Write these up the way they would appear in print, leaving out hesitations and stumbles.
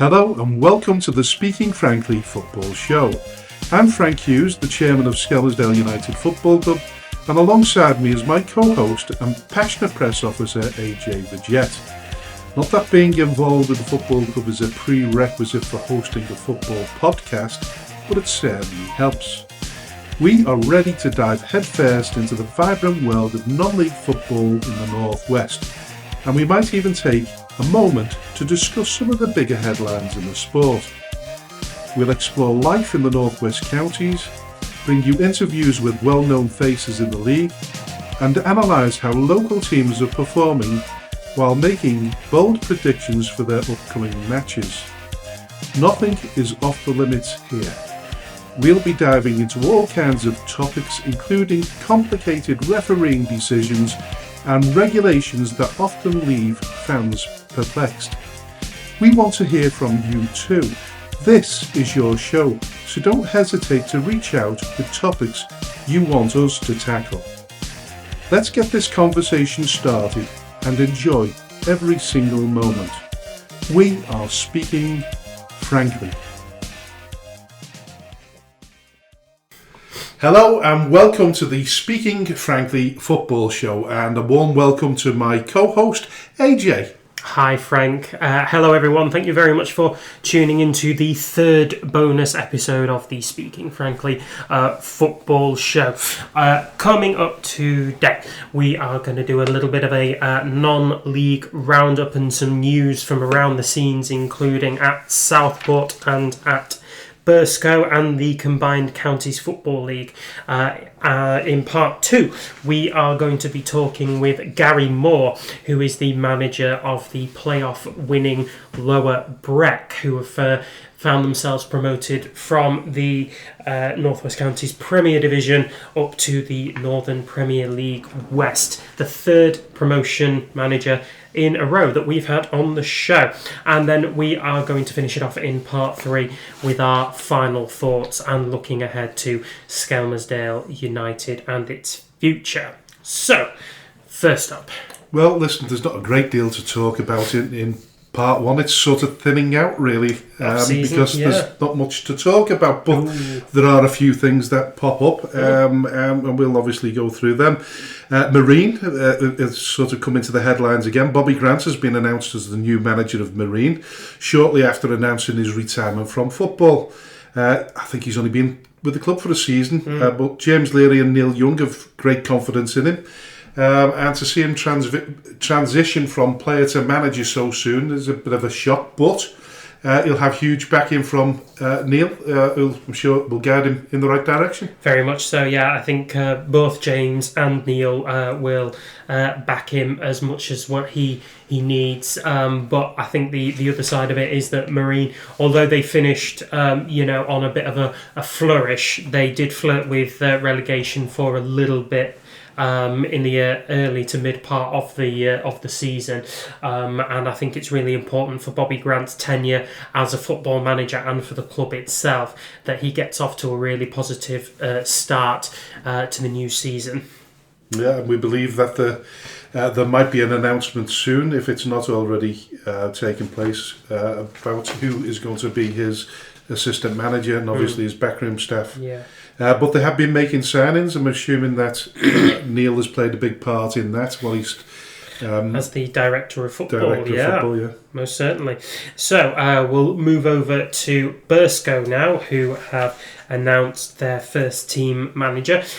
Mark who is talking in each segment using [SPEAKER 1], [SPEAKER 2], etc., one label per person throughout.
[SPEAKER 1] Hello and welcome to the Speaking Frankly Football Show. I'm Frank Hughes, the chairman of Skelmersdale United Football Club, and alongside me is my co-host and passionate press officer AJ the Jet. Not that being involved with the football club is a prerequisite for hosting a football podcast, but it certainly helps. We are ready to dive headfirst into the vibrant world of non-league football in the Northwest, and we might even take a moment to discuss some of the bigger headlines in the sport. We'll explore life in the Northwest counties, bring you interviews with well-known faces in the league, and analyse how local teams are performing while making bold predictions for their upcoming matches. Nothing is off the limits here. We'll be diving into all kinds of topics, including complicated refereeing decisions and regulations that often leave fans perplexed. We want to hear from you too. This is your show, so don't hesitate to reach out with topics you want us to tackle. Let's get this conversation started and enjoy every single moment. We are speaking frankly. Hello and welcome to the Speaking Frankly Football Show, and a warm welcome to my co-host AJ.
[SPEAKER 2] Hi Frank. Hello everyone. Thank you very much for tuning into the third bonus episode of the Speaking Frankly Football Show. Coming up today, we are going to do a little bit of a non-league roundup and some news from around the scenes, including at Southport and at Burscough and the Combined Counties Football League. In part 2, we are going to be talking with Gary Moore, who is the manager of the playoff-winning Lower Breck, who have found themselves promoted from the Northwest Counties Premier Division up to the Northern Premier League West, the third promotion manager in a row that we've had on the show. And then we are going to finish it off in part 3 with our final thoughts and looking ahead to Skelmersdale United and its future. So, first up.
[SPEAKER 1] Well, listen, there's not a great deal to talk about in part 1. It's sort of thinning out, really, because there's not much to talk about, but there are a few things that pop up, and we'll obviously go through them. Marine has sort of come into the headlines again. Bobby Grant has been announced as the new manager of Marine, shortly after announcing his retirement from football. I think he's only been with the club for a season, but James Leary and Neil Young have great confidence in him. And to see him transition from player to manager so soon is a bit of a shock, but he'll have huge backing from Neil, who I'm sure will guide him in the right direction.
[SPEAKER 2] Very much so, yeah. I think both James and Neil will back him as much as what he needs. But I think the other side of it is that Marine, although they finished on a bit of a flourish, they did flirt with relegation for a little bit. In the early to mid part of the season, and I think it's really important for Bobby Grant's tenure as a football manager and for the club itself that he gets off to a really positive start to the new season.
[SPEAKER 1] Yeah, and we believe that there might be an announcement soon, if it's not already taken place, about who is going to be his assistant manager and obviously his backroom staff.
[SPEAKER 2] Yeah.
[SPEAKER 1] But they have been making signings. I'm assuming that Neil has played a big part in that while he's
[SPEAKER 2] as the director of football. Yeah, most certainly. So we'll move over to Burscough now, who have announced their first team management.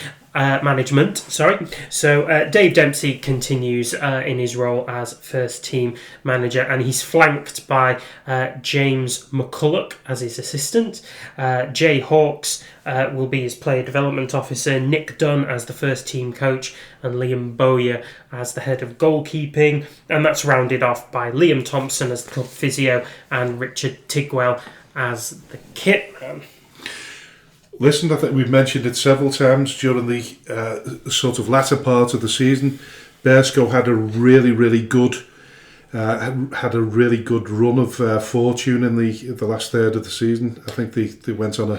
[SPEAKER 2] So Dave Dempsey continues in his role as first team manager, and he's flanked by James McCulloch as his assistant. Jay Hawkes will be his player development officer, Nick Dunn as the first team coach, and Liam Bowyer as the head of goalkeeping. And that's rounded off by Liam Thompson as the club physio and Richard Tigwell as the kit man.
[SPEAKER 1] Listen, I think we've mentioned it several times during the sort of latter part of the season. Burscough had a really good run of fortune in the last third of the season. I think they went on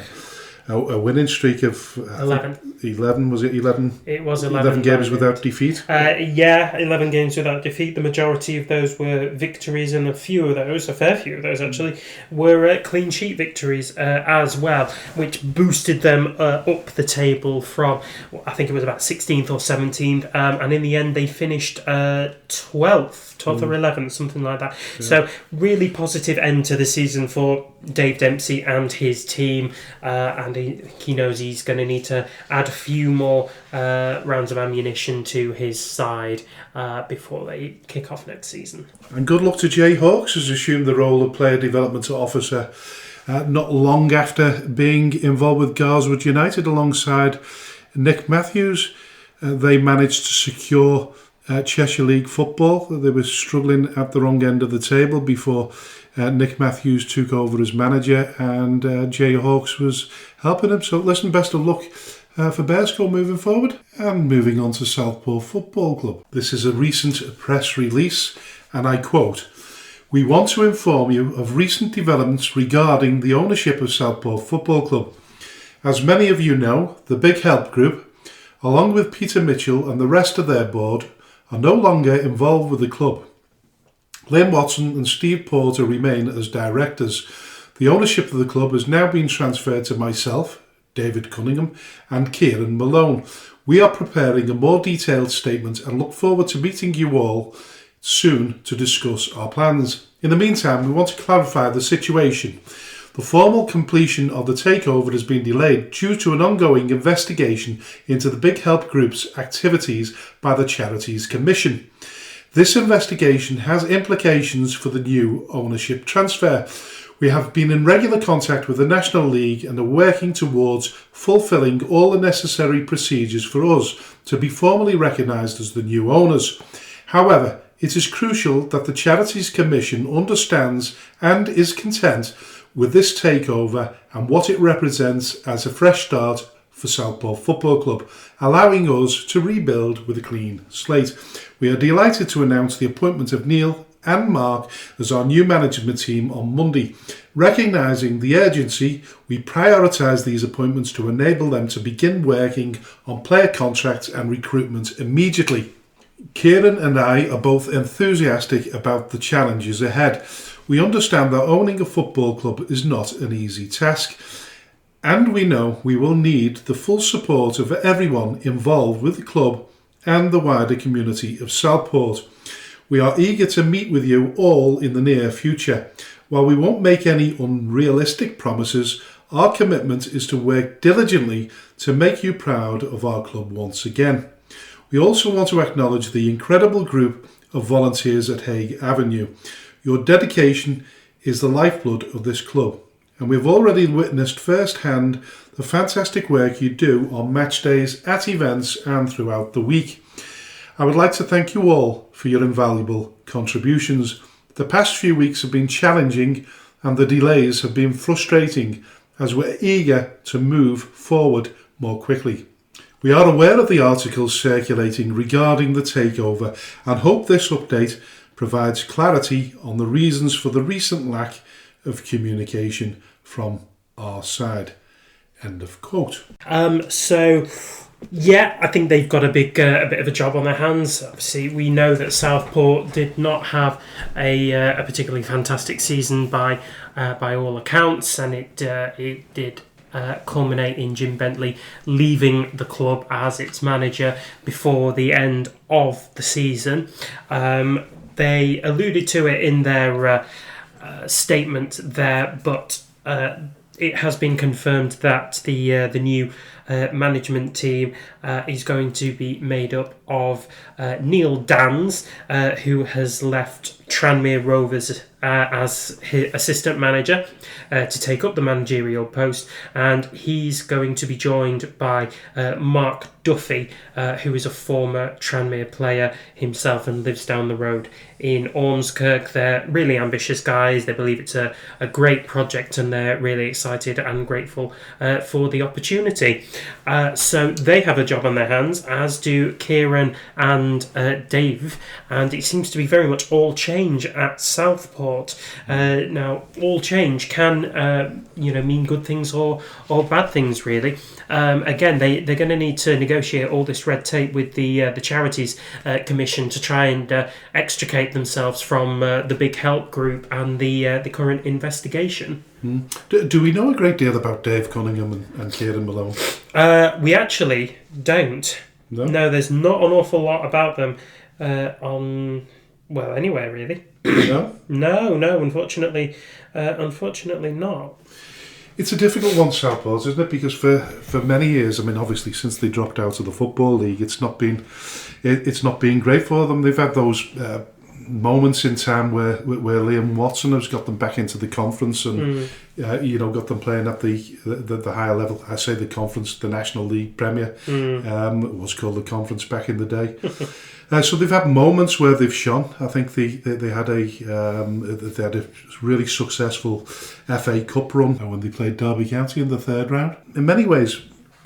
[SPEAKER 1] a winning streak of 11. Was it 11?
[SPEAKER 2] It was 11
[SPEAKER 1] games without defeat.
[SPEAKER 2] 11 games without defeat. The majority of those were victories, and a fair few of those actually, were clean sheet victories as well, which boosted them up the table from, I think it was about 16th or 17th, and in the end they finished 12th or 11th, something like that. Yeah. So really positive end to the season for Dave Dempsey and his team, and he knows he's going to need to add a few more rounds of ammunition to his side before they kick off next season.
[SPEAKER 1] And good luck to Jay Hawkes, who's assumed the role of player development officer not long after being involved with Garswood United alongside Nick Matthews. They managed to secure Cheshire League football. They were struggling at the wrong end of the table before Nick Matthews took over as manager, and Jay Hawkes was helping him. So listen, best of luck for Burscough moving forward. And moving on to Southport Football Club. This is a recent press release, and I quote, "We want to inform you of recent developments regarding the ownership of Southport Football Club. As many of you know, the Big Help Group, along with Peter Mitchell and the rest of their board, are no longer involved with the club. Lynn Watson and Steve Porter remain as directors. The ownership of the club has now been transferred to myself, David Cunningham, and Kieran Malone. We are preparing a more detailed statement and look forward to meeting you all soon to discuss our plans. In the meantime, we want to clarify the situation. The formal completion of the takeover has been delayed due to an ongoing investigation into the Big Help Group's activities by the Charities Commission. This investigation has implications for the new ownership transfer. We have been in regular contact with the National League and are working towards fulfilling all the necessary procedures for us to be formally recognised as the new owners. However, it is crucial that the Charities Commission understands and is content with this takeover and what it represents as a fresh start for Southport Football Club, allowing us to rebuild with a clean slate. We are delighted to announce the appointment of Neil and Mark as our new management team on Monday. Recognising the urgency, we prioritise these appointments to enable them to begin working on player contracts and recruitment immediately. Kieran and I are both enthusiastic about the challenges ahead. We understand that owning a football club is not an easy task, and we know we will need the full support of everyone involved with the club and the wider community of Southport. We are eager to meet with you all in the near future. While we won't make any unrealistic promises, our commitment is to work diligently to make you proud of our club once again. We also want to acknowledge the incredible group of volunteers at Hague Avenue. Your dedication is the lifeblood of this club, and we've already witnessed firsthand the fantastic work you do on match days, at events and throughout the week. I would like to thank you all for your invaluable contributions. The past few weeks have been challenging and the delays have been frustrating as we're eager to move forward more quickly. We are aware of the articles circulating regarding the takeover and hope this update provides clarity on the reasons for the recent lack of communication from our side. End of quote.
[SPEAKER 2] Yeah, I think they've got a bit of a job on their hands. Obviously, we know that Southport did not have a particularly fantastic season by all accounts, and it did culminate in Jim Bentley leaving the club as its manager before the end of the season. They alluded to it in their statement there, but it has been confirmed that the new management team is going to be made up of Neil Dans, who has left Tranmere Rovers as his assistant manager to take up the managerial post, and he's going to be joined by Mark Duffy, who is a former Tranmere player himself and lives down the road in Ormskirk. They're really ambitious guys. They believe it's a great project, and they're really excited and grateful for the opportunity. So they have a job on their hands, as do Kieran and Dave, and it seems to be very much all change at Southport. Now, all change can mean good things or bad things, really. Again, they're going to need to negotiate all this red tape with the Charities Commission to try and extricate themselves from the big help group and the current investigation.
[SPEAKER 1] Do we know a great deal about Dave Cunningham and Kieran Malone?
[SPEAKER 2] We actually don't. No, there's not an awful lot about them anywhere really.
[SPEAKER 1] No?
[SPEAKER 2] No, unfortunately not.
[SPEAKER 1] It's a difficult one, Southport, isn't it? Because for many years, I mean, obviously since they dropped out of the Football League, it's not been great for them. They've had those moments in time where Liam Watson has got them back into the conference and got them playing at the higher level. I say the conference, the National League Premier, it was called the conference back in the day. So they've had moments where they've shone. I think they had a really successful FA Cup run when they played Derby County in the third round. In many ways,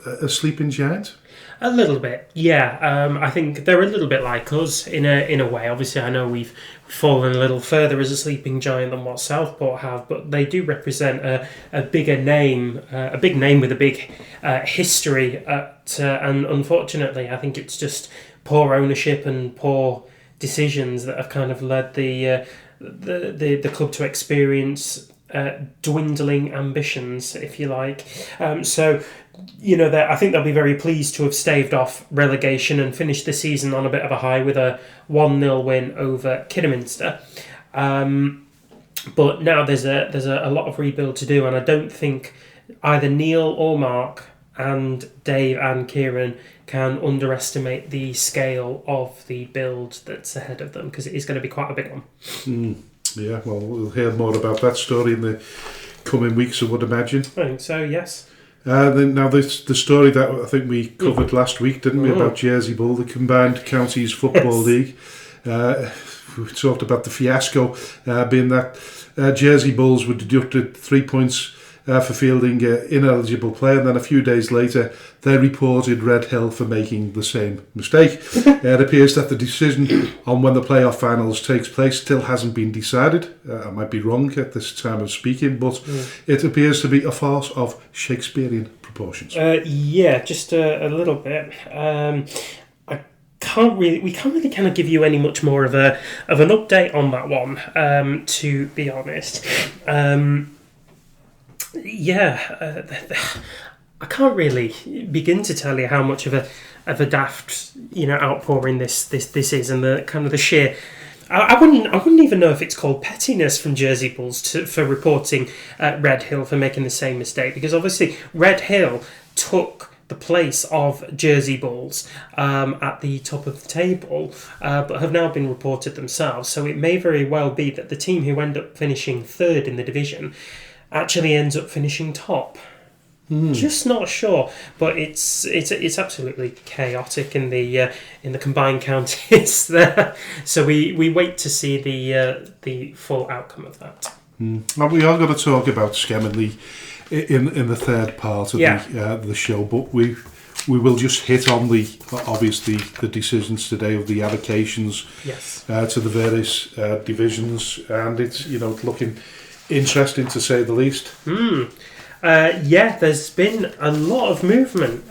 [SPEAKER 1] a sleeping giant.
[SPEAKER 2] A little bit, yeah. I think they're a little bit like us in a way. Obviously, I know we've fallen a little further as a sleeping giant than what Southport have, but they do represent a bigger name, a big name with a big history. And unfortunately, I think it's just poor ownership and poor decisions that have kind of led the club to experience dwindling ambitions, if you like. I think they'll be very pleased to have staved off relegation and finished the season on a bit of a high with a 1-0 win over Kidderminster. But now there's a lot of rebuild to do, and I don't think either Neil or Mark and Dave and Kieran can underestimate the scale of the build that's ahead of them, because it is going to be quite a big one.
[SPEAKER 1] Yeah, well, we'll hear more about that story in the coming weeks, I would imagine.
[SPEAKER 2] I think so, yes.
[SPEAKER 1] Now, the story that I think we covered last week, didn't we, about Jersey Bull, the Combined Counties Football League. We talked about the fiasco being that Jersey Bulls were deducted 3 points for fielding ineligible player, and then a few days later they reported Red Hill for making the same mistake. It appears that the decision on when the playoff finals takes place still hasn't been decided. I might be wrong at this time of speaking, but it appears to be a farce of Shakespearean proportions.
[SPEAKER 2] Just a little bit. We can't really kind of give you any much more of an update on that one, to be honest. I can't really begin to tell you how much of a daft outpouring this is, and the kind of the sheer. I wouldn't even know if it's called pettiness from Jersey Bulls for reporting Red Hill for making the same mistake, because obviously Red Hill took the place of Jersey Bulls at the top of the table, but have now been reported themselves. So it may very well be that the team who end up finishing third in the division actually ends up finishing top. Just not sure, but it's absolutely chaotic in the combined counties there. So we wait to see the full outcome of that.
[SPEAKER 1] Well, we are going to talk about Skelmersdale in the third part of the show, but we will just hit on the decisions today of the allocations to the various divisions, and it's looking interesting to say the least. There's
[SPEAKER 2] been a lot of movement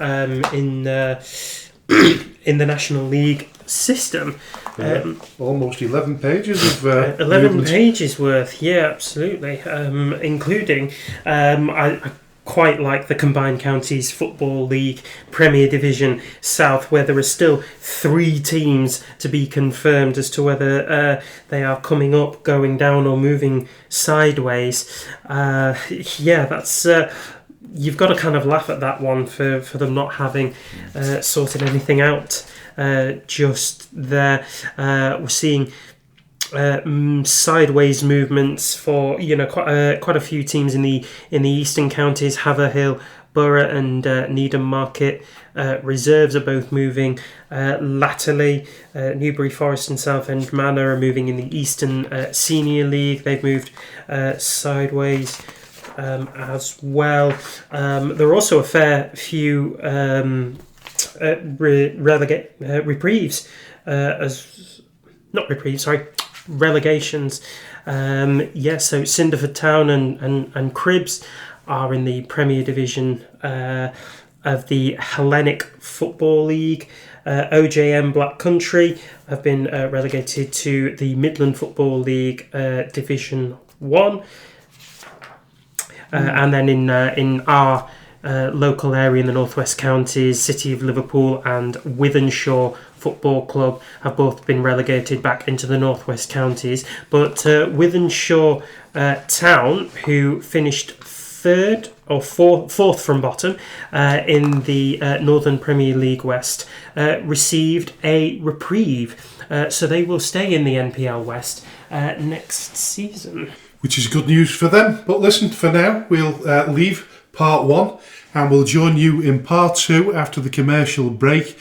[SPEAKER 2] in the National League system.
[SPEAKER 1] Almost 11 pages of
[SPEAKER 2] 11
[SPEAKER 1] movement.
[SPEAKER 2] pages worth, yeah, absolutely. Including, I quite like the Combined Counties Football League Premier Division South, where there are still 3 teams to be confirmed as to whether they are coming up, going down, or moving sideways. That's you've got to kind of laugh at that one for them not having sorted anything out just there. We're seeing sideways movements for quite a few teams in the eastern counties. Haverhill, Borough and Needham Market reserves are both moving laterally. Newbury Forest and Southend Manor are moving in the Eastern Senior League. They've moved sideways. as well. There are also a fair few reprieves, relegations. So Cinderford Town and Cribs are in the Premier Division of the Hellenic Football League. OJM Black Country have been relegated to the Midland Football League Division 1. And then in our local area in the Northwest Counties, City of Liverpool and Wythenshawe Football Club have both been relegated back into the Northwest Counties. But Wythenshawe Town, who finished fourth from bottom in the Northern Premier League West, received a reprieve. So they will stay in the NPL West next season.
[SPEAKER 1] Which is good news for them. But listen, for now, we'll leave part 1 and we'll join you in part 2 after the commercial break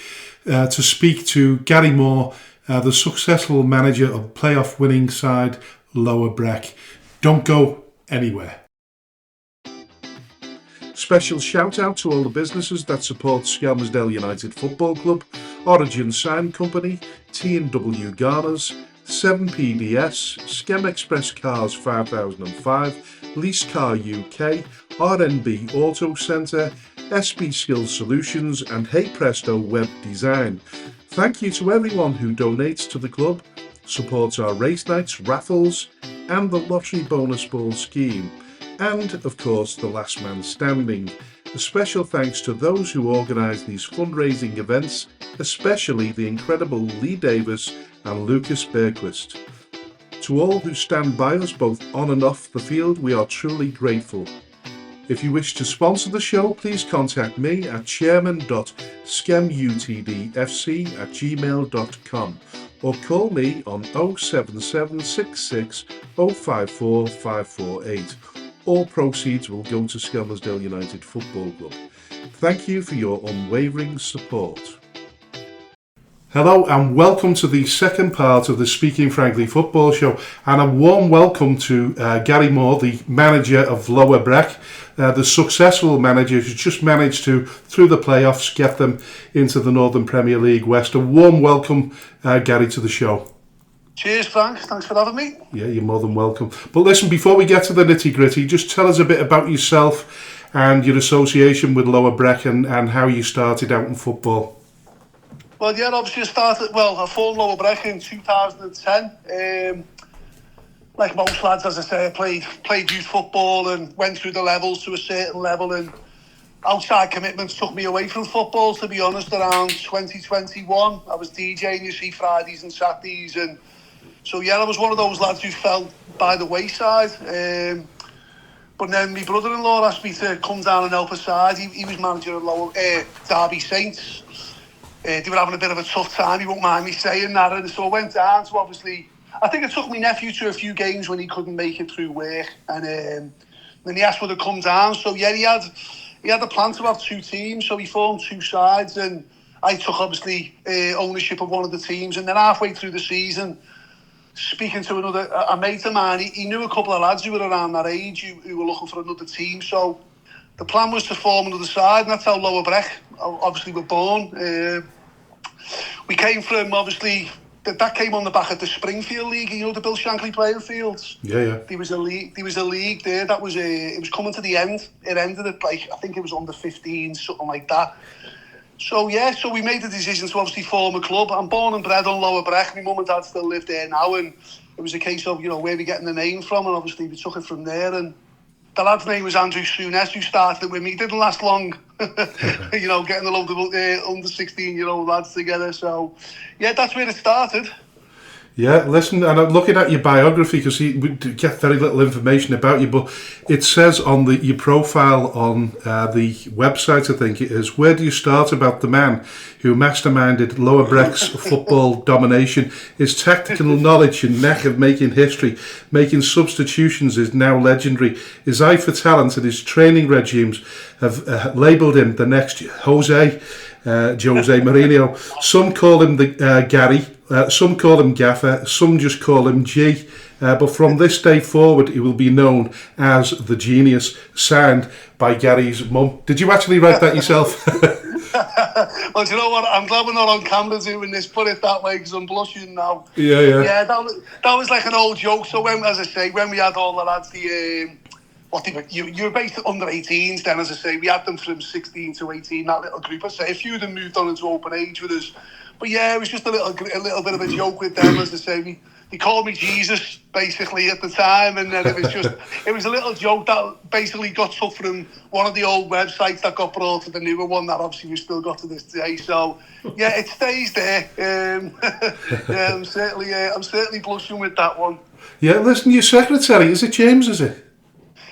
[SPEAKER 1] to speak to Gary Moore, the successful manager of playoff winning side Lower Breck. Don't go anywhere. Special shout out to all the businesses that support Skelmersdale United Football Club, Origin Sign Company, T&W Garners, 7PDS, Skem Express Cars 5005, Lease Car UK, RNB Auto Centre, SB Skills Solutions and Hey Presto Web Design. Thank you to everyone who donates to the club, supports our race nights, raffles and the lottery bonus ball scheme. And, of course, the last man standing. A special thanks to those who organise these fundraising events, especially the incredible Lee Davis and Lucas Berquist. To all who stand by us both on and off the field, we are truly grateful. If you wish to sponsor the show, please contact me at chairman.skemutdfc@gmail.com or call me on 07766 054 548. All proceeds will go to Skelmersdale United Football Club. Thank you for your unwavering support. Hello and welcome to the second part of the Speaking Frankly Football Show, and a warm welcome to Gary Moore, the manager of Lower Breck, the successful manager who's just managed to, through the playoffs, get them into the Northern Premier League West. A warm welcome, Gary, to the show.
[SPEAKER 3] Cheers, Frank. Thanks for having me.
[SPEAKER 1] Yeah, you're more than welcome. But listen, before we get to the nitty-gritty, just tell us a bit about yourself and your association with Lower Breck and how you started out in football.
[SPEAKER 3] Well, yeah, obviously I formed Lower Breck in 2010. Like most lads, as I say, I played youth football and went through the levels to a certain level, and outside commitments took me away from football, to be honest, around 2021. I was DJing, you see, Fridays and Saturdays, and so yeah, I was one of those lads who fell by the wayside. But then my brother-in-law asked me to come down and help aside. He was manager of Derby Saints. They were having a bit of a tough time, he won't mind me saying that. And so I went down to, obviously, I think I took my nephew to a few games when he couldn't make it through work. And then he asked me to come down. So yeah, he had a plan to have two teams. So he formed two sides, and I took, obviously, ownership of one of the teams. And then halfway through the season, speaking to a mate of mine, he knew a couple of lads who were around that age who were looking for another team. So the plan was to form another side, and that's how Lower Breck obviously were born. We came from, obviously, that came on the back of the Springfield League, you know, the Bill Shankly playing fields. Yeah. There was a league there that was it was coming to the end. It ended at, like, I think it was under 15, something like that. So yeah, so we made the decision to obviously form a club. I'm born and bred on Lower Breck. My mum and dad still live there now, and it was a case of, you know, where we getting the name from, and obviously we took it from there. And the lad's name was Andrew Souness, who started it with me. It didn't last long, you know, getting a load of under 16-year-old lads together. So yeah, that's where it started.
[SPEAKER 1] Yeah, listen, and I'm looking at your biography because we get very little information about you, but it says on your profile on the website, I think it is, where do you start about the man who masterminded Lower Breck's football domination? His tactical knowledge and knack of making history, making substitutions is now legendary. His eye for talent and his training regimes have labelled him the next Jose Mourinho. Some call him the Gary, Some call him Gaffer, some just call him G. But from this day forward, he will be known as the Genius, signed by Gary's mum. Did you actually write that yourself?
[SPEAKER 3] Well, do you know what? I'm glad we're not on camera doing this. Put it that way, because I'm blushing now.
[SPEAKER 1] Yeah.
[SPEAKER 3] Yeah, that was like an old joke. So when we had all the lads, you were based under 18s then, as I say, we had them from 16 to 18, that little group. I say a few of them moved on into open age with us. But yeah, it was just a little bit of a joke with them, as I say. He called me Jesus, basically, at the time, and then it was a little joke that basically got took from one of the old websites that got brought to the newer one that obviously we still got to this day. So yeah, it stays there. Yeah, I'm certainly blushing with that one.
[SPEAKER 1] Yeah, listen, your secretary, is it James, is it?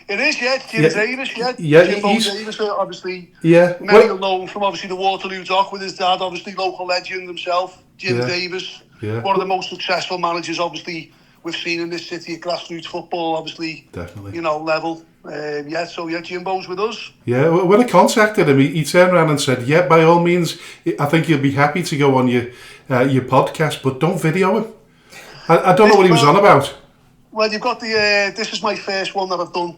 [SPEAKER 3] It is, yeah, it's Jim Davis, yeah. Jimbo Davis, obviously.
[SPEAKER 1] Yeah.
[SPEAKER 3] Many known from obviously the Waterloo Dock with his dad, obviously local legend himself, Jim Davis. Yeah. One of the most successful managers, obviously, we've seen in this city at grassroots football, obviously. Definitely. Level. Jimbo's with us. Yeah,
[SPEAKER 1] when I contacted him, he turned around and said, yeah, by all means, I think he'll be happy to go on your podcast, but don't video him. I don't know what he was on about.
[SPEAKER 3] Well, you've got this is my first one that I've done.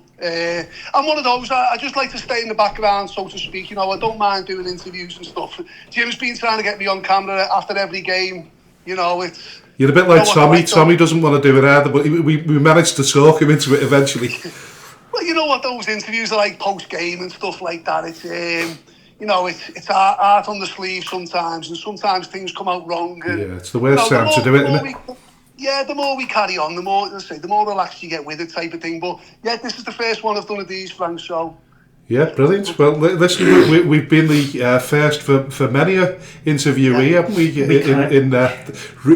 [SPEAKER 3] I'm one of those, I just like to stay in the background, so to speak. I don't mind doing interviews and stuff. Jim's been trying to get me on camera after every game. It's...
[SPEAKER 1] You're a bit like Tommy. Tommy doesn't want to do it either, but we managed to talk him into it eventually.
[SPEAKER 3] Well, you know what those interviews are like post-game and stuff like that. It's, it's art on the sleeve sometimes, and sometimes things come out wrong. And,
[SPEAKER 1] it's the worst time to do it, isn't it?
[SPEAKER 3] The more we carry on, the more relaxed you get with it, type of thing. But yeah, this is the first one I've done of these, Frank. So
[SPEAKER 1] yeah, brilliant. Well, listen, we've been the first for many an interviewee, haven't we, in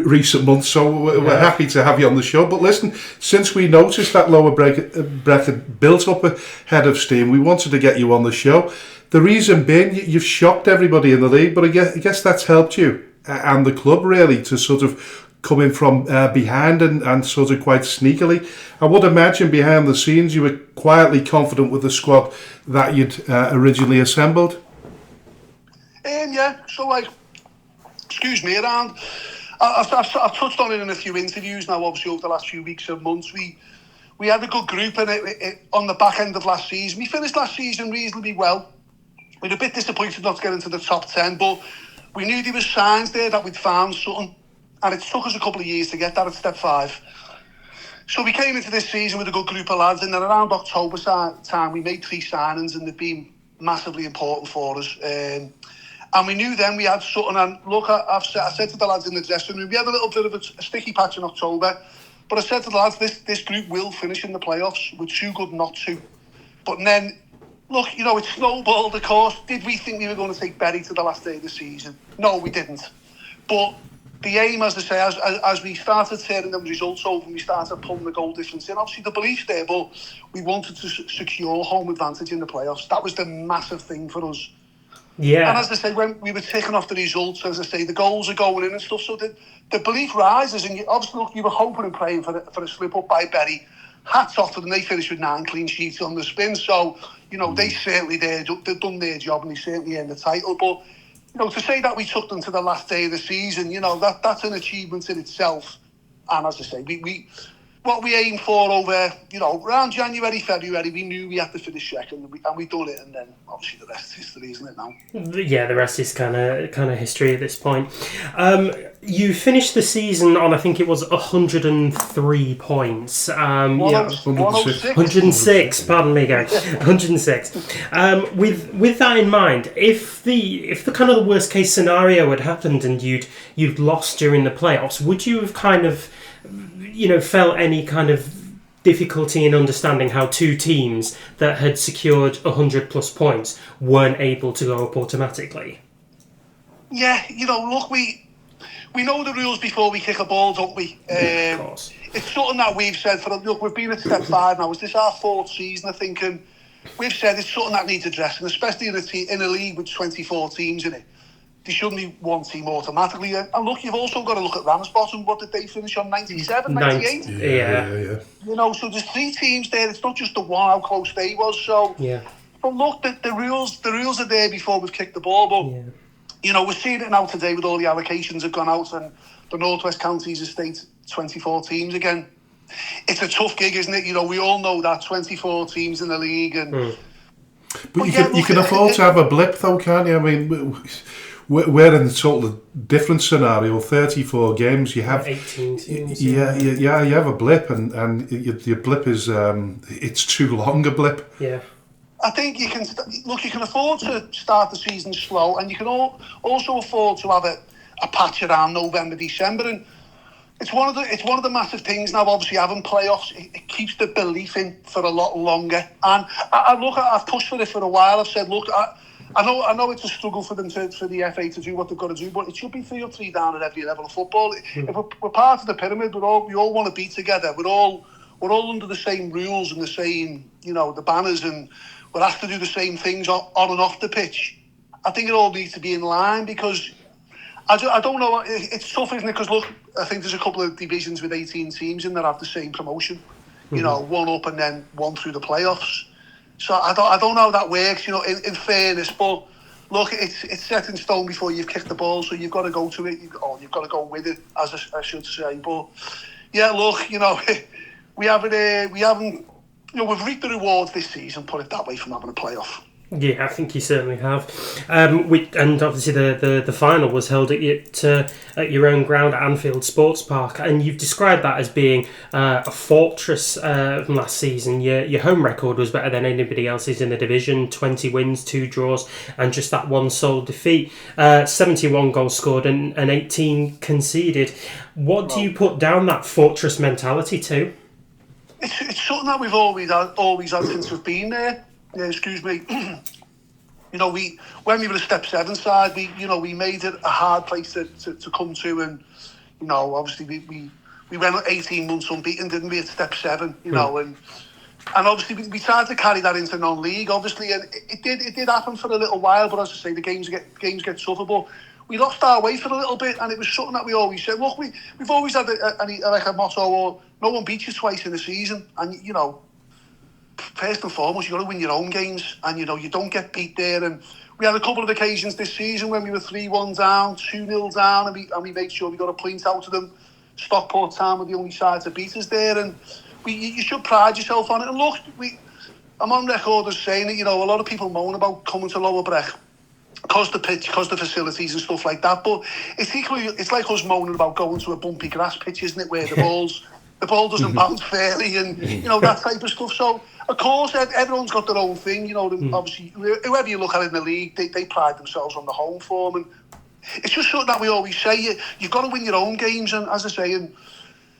[SPEAKER 1] recent months? So we're happy to have you on the show. But listen, since we noticed that Lower Breck had built up a head of steam, we wanted to get you on the show. The reason being, you've shocked everybody in the league, but I guess that's helped you and the club really to sort of coming from behind and sort of quite sneakily. I would imagine behind the scenes you were quietly confident with the squad that you'd originally assembled.
[SPEAKER 3] So excuse me, around. I've touched on it in a few interviews now, obviously over the last few weeks and months. We had a good group and it on the back end of last season. We finished last season reasonably well. We were a bit disappointed not to get into the top 10, but we knew there was signs there that we'd found something. And it took us a couple of years to get that at step 5. So we came into this season with a good group of lads, and then around October time we made 3 signings, and they've been massively important for us. And we knew then we had something. And look, I said to the lads in the dressing room, we had a little bit of a sticky patch in October, but I said to the lads, this group will finish in the playoffs. We're too good not to. But then, look, it snowballed, of course. Did we think we were going to take Berry to the last day of the season? No, we didn't. But the aim, as I say, as we started turning them results over and we started pulling the goal difference in, obviously the belief's there, but we wanted to secure home advantage in the playoffs. That was the massive thing for us. Yeah. And as I say, when we were taking off the results, as I say, the goals are going in and stuff, so the belief rises, and obviously, look, you were hoping and praying for a slip-up by Berry. Hats off to them, they finished with 9 clean sheets on the spin, so, they certainly they've done their job and they certainly earned the title, but to say that we took them to the last day of the season, that's an achievement in itself. And as I say, we what we aimed for over, around January, February, we knew we had to finish second, and we done it. And then obviously the rest is history, isn't it now?
[SPEAKER 2] Yeah, the rest is kind of history at this point. You finished the season on, I think it was 103 points. 106. Pardon me, guys. 106. With that in mind, if the kind of the worst case scenario had happened and you'd lost during the playoffs, would you have kind of felt any kind of difficulty in understanding how 2 teams that had secured 100 plus points weren't able to go up automatically?
[SPEAKER 3] Yeah, look, we know the rules before we kick a ball, don't we?
[SPEAKER 2] Of course.
[SPEAKER 3] It's something that we've said look, we've been at step 5 now. Is this our 4th season, I think? And we've said it's something that needs addressing, especially in a league with 24 teams in it. There shouldn't be one team automatically. And look, you've also got to look at Ramsbottom. What did they finish on? 97, 98?
[SPEAKER 2] Yeah.
[SPEAKER 3] So there's 3 teams there. It's not just the one, how close they was. So,
[SPEAKER 2] yeah.
[SPEAKER 3] But look, the rules are there before we've kicked the ball. But, we're seeing it now today with all the allocations have gone out and the Northwest Counties Estate 24 teams again. It's a tough gig, isn't it? You know, we all know that 24 teams in the league, and
[SPEAKER 1] but you can afford to have a blip, though, can't you? I mean, we're in a totally different scenario. 34 games, you have
[SPEAKER 2] 18 teams.
[SPEAKER 1] Yeah, you have a blip, and your blip is it's too long a blip.
[SPEAKER 2] Yeah.
[SPEAKER 3] I think you can you can afford to start the season slow, and you can also afford to have a patch around November, December, and it's one of the massive things now. Obviously, having playoffs, it keeps the belief in for a lot longer. And I've pushed for it for a while. I've said, look, I know it's a struggle for them for the FA to do what they've got to do, but it should be 3 up, 3 down at every level of football. If we're part of the pyramid, we all want to be together. We're all under the same rules and the same, the banners, and we're asked to do the same things on and off the pitch. I think it all needs to be in line, because I don't know. It's tough, isn't it? Because look, I think there's a couple of divisions with 18 teams in that have the same promotion. One up and then one through the playoffs. So I don't know how that works. In fairness, but look, it's set in stone before you've kicked the ball, so you've got to go to it. You've got to go with it, as I should say. But yeah, look, we haven't. We've reaped the rewards this season, put it that way, from having a playoff.
[SPEAKER 2] Yeah, I think you certainly have. And obviously the final was held at your own ground at Anfield Sports Park, and you've described that as being a fortress from last season. Your home record was better than anybody else's in the division, 20 wins, 2 draws, and just that one sole defeat. 71 goals scored and 18 conceded. What do you put down that fortress mentality to?
[SPEAKER 3] It's something that we've always had since we've been there. Excuse me. When we were a Step 7 side, we made it a hard place to come to, and obviously we went 18 months unbeaten, didn't we, at Step 7? And obviously we tried to carry that into non-league, obviously, and it did happen for a little while. But as I say, the games get tougher. But we lost our way for a little bit, and it was something that we always said. Look, we've always had a motto, or no one beats you twice in a season, and first and foremost, you've got to win your own games, and you don't get beat there. And we had a couple of occasions this season when we were 3-1 down, 2-0 down, and we made sure we got a point out of them. Stockport Town were the only side to beat us there, and you should pride yourself on it. And look, I'm on record as saying that a lot of people moan about coming to Lower Breck because the pitch, because the facilities and stuff like that. But it's like us moaning about going to a bumpy grass pitch, isn't it, where the ball doesn't bounce fairly, and that type of stuff. So of course, everyone's got their own thing. Obviously, whoever you look at in the league, they pride themselves on the home form, and it's just something that we always say. You've got to win your own games, and as I say, and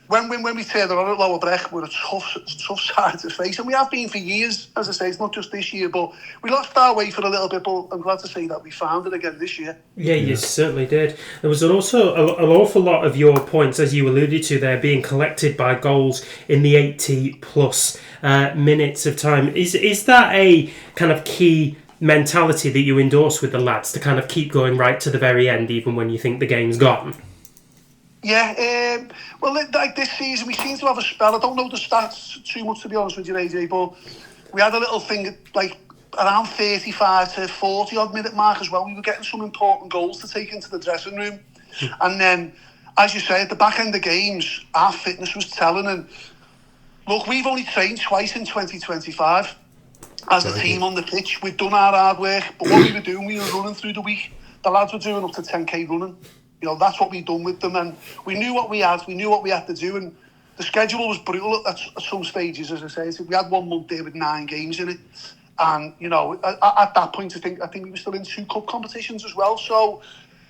[SPEAKER 3] when we turn on at Lower Breck, we're a tough side to face, and we have been for years. As I say, it's not just this year, but we lost our way for a little bit. But I'm glad to say that we found it again this year.
[SPEAKER 2] Yeah, you certainly did. There was also an awful lot of your points, as you alluded to there, being collected by goals in the 80 plus minutes of time. Is that a kind of key mentality that you endorse with the lads, to kind of keep going right to the very end, even when you think the game's gone?
[SPEAKER 3] Yeah, well, like this season, we seem to have a spell. I don't know the stats too much, to be honest with you, AJ, but we had a little thing like around 35 to 40 odd minute mark as well. We were getting some important goals to take into the dressing room. And then, as you say, at the back end of games, our fitness was telling. And look, we've only trained twice in 2025 as a team on the pitch. We've done our hard work, but what we were doing, we were running through the week. The lads were doing up to 10k running. That's what we've done with them, and we knew what we had. We knew what we had to do, and the schedule was brutal at some stages. As I say, we had 1 month there with 9 games in it, and at that point, I think we were still in 2 cup competitions as well. So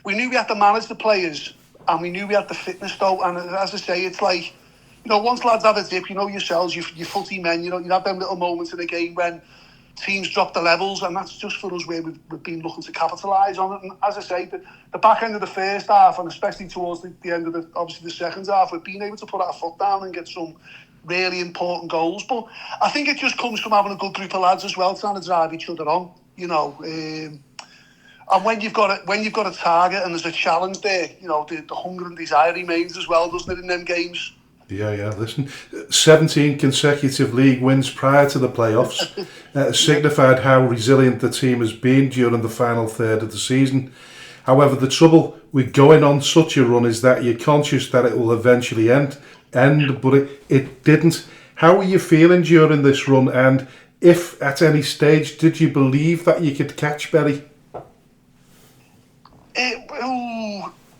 [SPEAKER 3] we knew we had to manage the players, and we knew we had the fitness though. And as I say, it's like once lads have a dip, yourselves, you footy men, you have them little moments in the game when teams drop the levels, and that's just for us where we've been looking to capitalise on it. And as I say, the back end of the first half, and especially towards the end of the second half, we've been able to put our foot down and get some really important goals. But I think it just comes from having a good group of lads as well, trying to drive each other on. And when you've got a target and there's a challenge there, the hunger and desire remains as well, doesn't it, in them games?
[SPEAKER 1] Yeah, listen. 17 consecutive league wins prior to the playoffs signified how resilient the team has been during the final third of the season. However, the trouble with going on such a run is that you're conscious that it will eventually end, but it didn't. How were you feeling during this run, and if at any stage did you believe that you could catch Berry?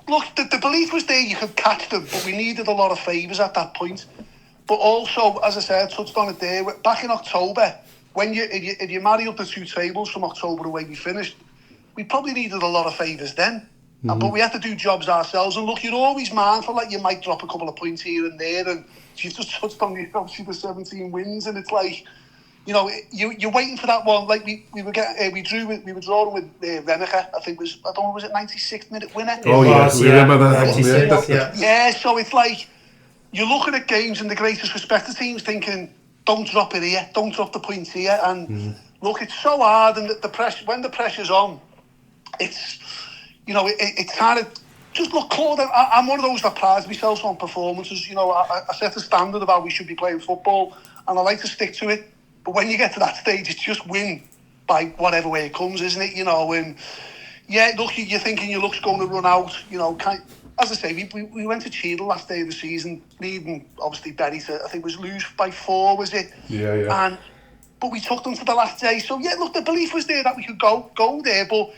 [SPEAKER 3] Look, the belief was there you could catch them, but we needed a lot of favours at that point. But also, as I said, I touched on it there, back in October, when if you marry up the two tables from October the way we finished, we probably needed a lot of favours then. But we had to do jobs ourselves. And look, you're always mindful that you might drop a couple of points here and there. And you've just touched on obviously the 17 wins, and it's like, you know, you're waiting for that one. Like we were drawing with Renneker. I think was it 96th minute winner?
[SPEAKER 1] Oh yeah, we remember that.
[SPEAKER 3] Yeah, so it's like you're looking at games in the greatest respect to teams, thinking, don't drop it here, don't drop the points here. And look, it's so hard, and the pressure, when the pressure's on, it's, you know, it's kind of just look, Claude. I'm one of those that prides myself on performances. You know, I set a standard of how we should be playing football, and I like to stick to it. But when you get to that stage, it's just win by whatever way it comes, isn't it? You know, and yeah, look, you're thinking your luck's going to run out. You know, as I say, we went to Cheadle last day of the season, needing obviously Berry to, I think it was lose by 4, was it?
[SPEAKER 1] Yeah.
[SPEAKER 3] But we took them to the last day. So yeah, look, the belief was there that we could go there. But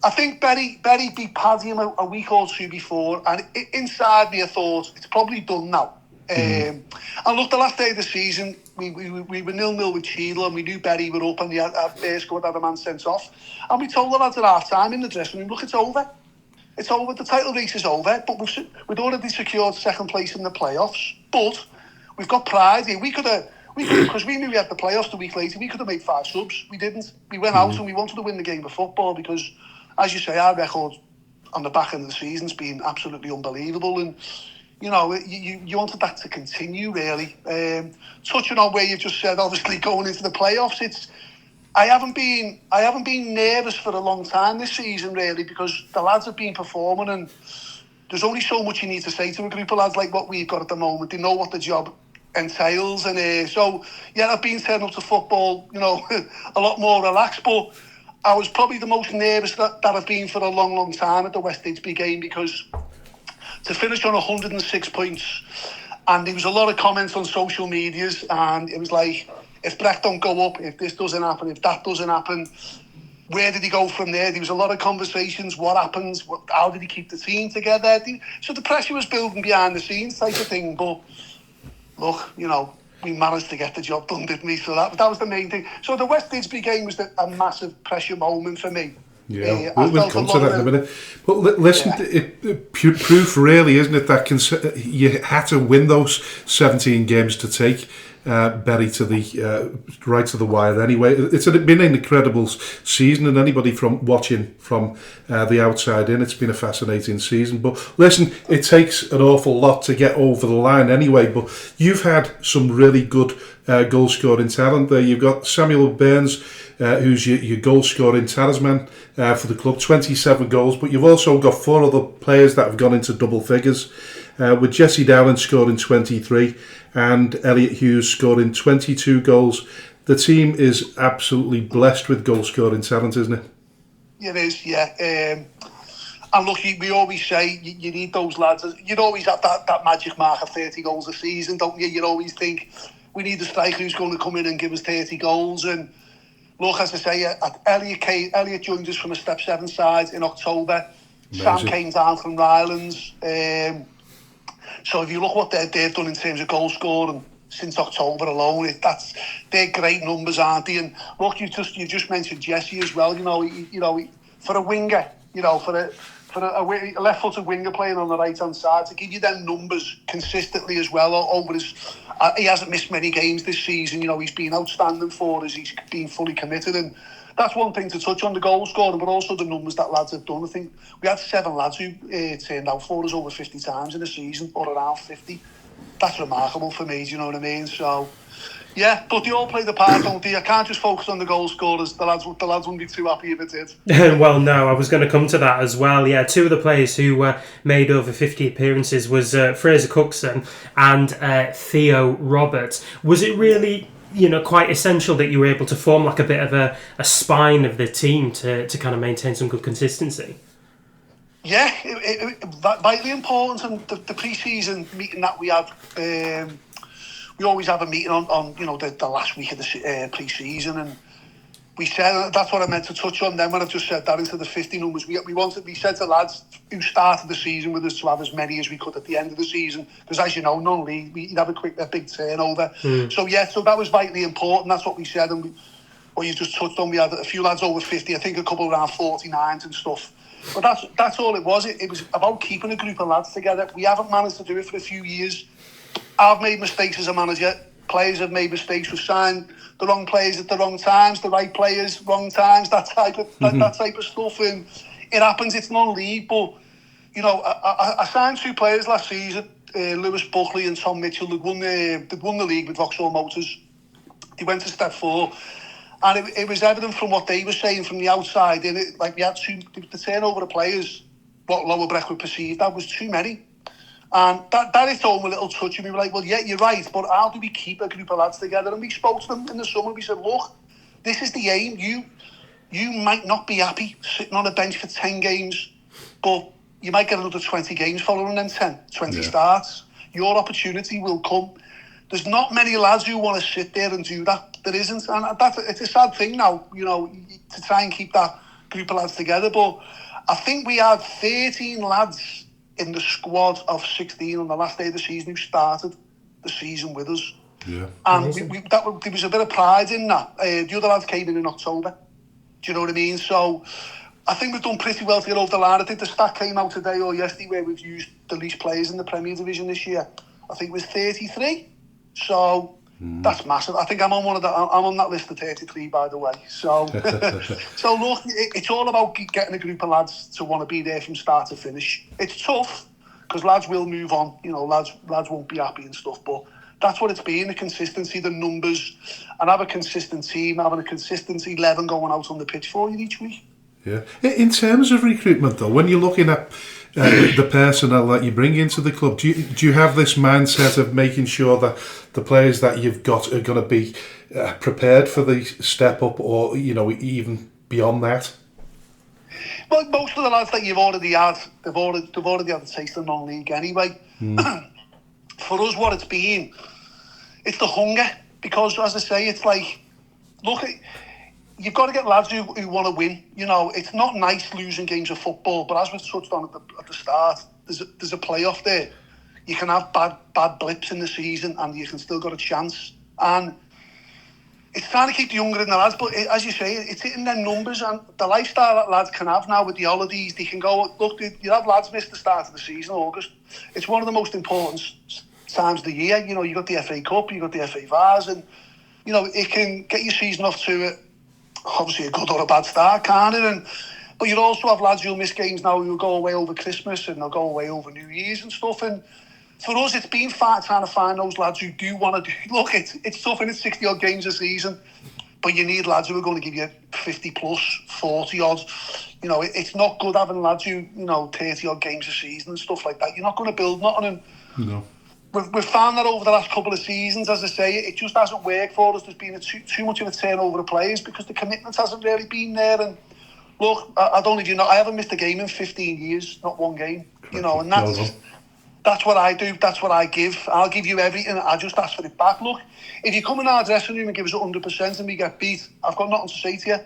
[SPEAKER 3] I think Berry beat Paddy a week or two before, and inside me I thought it's probably done now. And look, the last day of the season, we were 0-0 with Cheadle, and we knew Berry were up, and Burscough had a man sent off. And we told the lads at half time in the dressing room, look, it's over. It's over. The title race is over. But we'd already secured second place in the playoffs. But we've got pride here. We could have, because we knew we had the playoffs the week later. We could have made 5 subs. We didn't. We went out and we wanted to win the game of football because, as you say, our record on the back end of the season's been absolutely unbelievable. And you know, you wanted that to continue, really. Touching on where you just said, obviously going into the playoffs, I haven't been nervous for a long time this season, really, because the lads have been performing, and there's only so much you need to say to a group of lads like what we've got at the moment. They know what the job entails, and so yeah, I've been turning up to football, you know, a lot more relaxed. But I was probably the most nervous that I've been for a long, long time at the West Didsbury game, because to finish on 106 points, and there was a lot of comments on social medias, and it was like, if Breck don't go up, if this doesn't happen, if that doesn't happen, where did he go from there? There was a lot of conversations, what happens, how did he keep the team together? So the pressure was building behind the scenes type of thing, but look, you know, we managed to get the job done, didn't we? So that was the main thing. So the West Didsbury game was a massive pressure moment for me.
[SPEAKER 1] Yeah, we'll come to that in a minute. But listen, proof really, isn't it, that you had to win those 17 games to take Berry to the right to the wire. Anyway, it's been an incredible season, and anybody from watching from the outside in, it's been a fascinating season. But listen, it takes an awful lot to get over the line anyway. But you've had some really good goal scoring talent there. You've got Samuel Burns, who's your goal scoring talisman for the club, 27 goals. But you've also got 4 other players that have gone into double figures, with Jesse Dowling scoring 23 and Elliot Hughes scoring 22 goals. The team is absolutely blessed with goal scoring talent, isn't it?
[SPEAKER 3] It is, yeah. And look, we always say you need those lads. You'd always have that magic mark of 30 goals a season, don't you? You'd always think, we need a striker who's going to come in and give us 30 goals. And look, as I say, Elliot joined us from a Step 7 side in October. Amazing. Sam came down from Rylands. So if you look what they've done in terms of goal scoring since October alone, they're great numbers, aren't they? And look, you just mentioned Jesse as well. You know, for a winger, you know, for a left-footed winger playing on the right-hand side, to give you them numbers consistently as well over his. He hasn't missed many games this season. You know, he's been outstanding for us. He's been fully committed, and that's one thing to touch on, the goal scoring, but also the numbers that lads have done. I think we had 7 lads who turned out for us over 50 times in a season, or around 50. That's remarkable for me, do you know what I mean? So, yeah, but they all play the part, don't they? I can't just focus on the goal scorers. The lads wouldn't be too happy if it did.
[SPEAKER 2] Well, no, I was going to come to that as well. Yeah, 2 of the players who made over 50 appearances was Fraser Cookson and Theo Roberts. Was it really, you know, quite essential that you were able to form like a bit of a spine of the team to kind of maintain some good consistency?
[SPEAKER 3] Yeah, vitally important. And the pre-season meeting that we had, we always have a meeting on the last week of the pre-season, and we said, that's what I meant to touch on then when I've just said that into the 50 numbers. We said to lads who started the season with us to have as many as we could at the end of the season, because as you know, non-league, we'd have a big turnover. So that was vitally important. That's what we said. And what you just touched on, we had a few lads over 50, I think a couple around 49s and stuff. But that's all it was. It was about keeping a group of lads together. We haven't managed to do it for a few years. I've made mistakes as a manager. Players have made mistakes. We've signed the wrong players at the wrong times, the right players, wrong times, that type of stuff. And it happens. It's non-league, but I signed 2 players last season, Lewis Buckley and Tom Mitchell. They'd won the league with Vauxhall Motors. They went to step 4, and it was evident from what they were saying from the outside. We had the turnover of players, what Lower Breck would perceive, that was too many. And that hit home a little touch, and we were like, well, yeah, you're right, but how do we keep a group of lads together? And we spoke to them in the summer. We said, look, this is the aim. You might not be happy sitting on a bench for 10 games, but you might get another 20 games following them 20 starts. Your opportunity will come. There's not many lads who want to sit there and do that. There isn't. And it's a sad thing now, to try and keep that group of lads together. But I think we had 13 lads in the squad of 16 on the last day of the season who started the season with us. Yeah. And there was a bit of pride in that. The other lads came in October. Do you know what I mean? So I think we've done pretty well to get over the line. I think the stat came out today or yesterday where we've used the least players in the Premier Division this year. I think it was 33. So that's massive. I think I'm on I'm on that list of 33, by the way. So, so look, it's all about getting a group of lads to want to be there from start to finish. It's tough because lads will move on. Lads won't be happy and stuff. But that's what it's been: the consistency, the numbers, and have a consistent team, having a consistent 11 going out on the pitch for you each week.
[SPEAKER 1] Yeah. In terms of recruitment, though, when you're looking at the personnel that you bring into the club, do you have this mindset of making sure that the players that you've got are going to be prepared for the step up, or even beyond that?
[SPEAKER 3] Well, most of the lads that you've already had, they've already had a taste of non-league anyway. For us, what it's been, it's the hunger, because as I say, it's like, look, you've got to get lads who want to win. It's not nice losing games of football, but as we touched on at the start, there's a playoff there. You can have bad blips in the season, and you can still got a chance. And it's trying to keep the younger in the lads, but as you say, it's hitting their numbers, and the lifestyle that lads can have now with the holidays. They can go, look, you have lads miss the start of the season, August. It's one of the most important times of the year. You got the FA Cup, you got the FA Vars, and it can get your season off to it. Obviously a good or a bad start, can't it? But you also have lads who'll miss games now who'll go away over Christmas and they'll go away over New Year's and stuff. And for us, it's been trying to find those lads who do want to do. Look, it's tough, and it's 60 odd games a season, but you need lads who are going to give you 50 plus, 40 odd. It's not good having lads who 30 odd games a season and stuff like that. You're not going to build nothing. No. We've found that over the last couple of seasons, as I say, it just hasn't worked for us. There's been too much of a turnover of players because the commitment hasn't really been there. And look, I don't know if you know, I haven't missed a game in 15 years, not one game. And that's what I do. That's what I give. I'll give you everything. I just ask for it back. Look, if you come in our dressing room and give us 100% and we get beat, I've got nothing to say to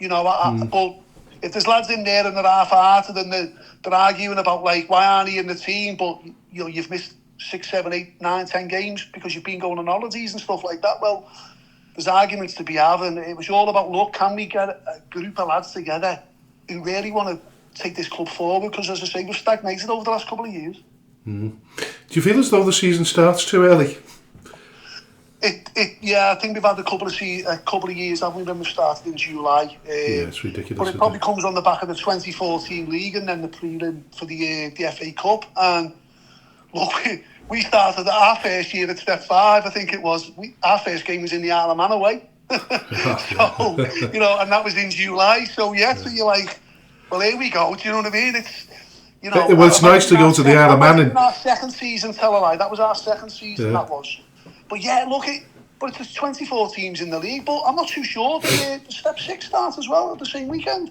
[SPEAKER 3] you. But if there's lads in there and they're half-hearted and they're arguing about why aren't he in the team, but you've missed 6, 7, 8, 9, 10 games because you've been going on holidays and stuff like that. Well, there's arguments to be had, and it was all about, look, can we get a group of lads together who really want to take this club forward? Because, as I say, we've stagnated over the last couple of years. Do
[SPEAKER 1] you feel as though the season starts too early?
[SPEAKER 3] Yeah, I think we've had a couple of years, haven't we, when we started in July.
[SPEAKER 1] It's ridiculous.
[SPEAKER 3] But it probably comes on the back of the 2014 league and then the prelim for the FA Cup. And look, we started our first year at step 5, I think it was. Our first game was in the Isle of Man away. So, and that was in July. So, so you're like, well, here we go. Do you know what I mean? It's
[SPEAKER 1] nice to go to the Isle of Man.
[SPEAKER 3] That was our second season, tell a lie. That was our second season, that was. But but it's 24 teams in the league. But I'm not too sure. The step 6 starts as well at the same weekend.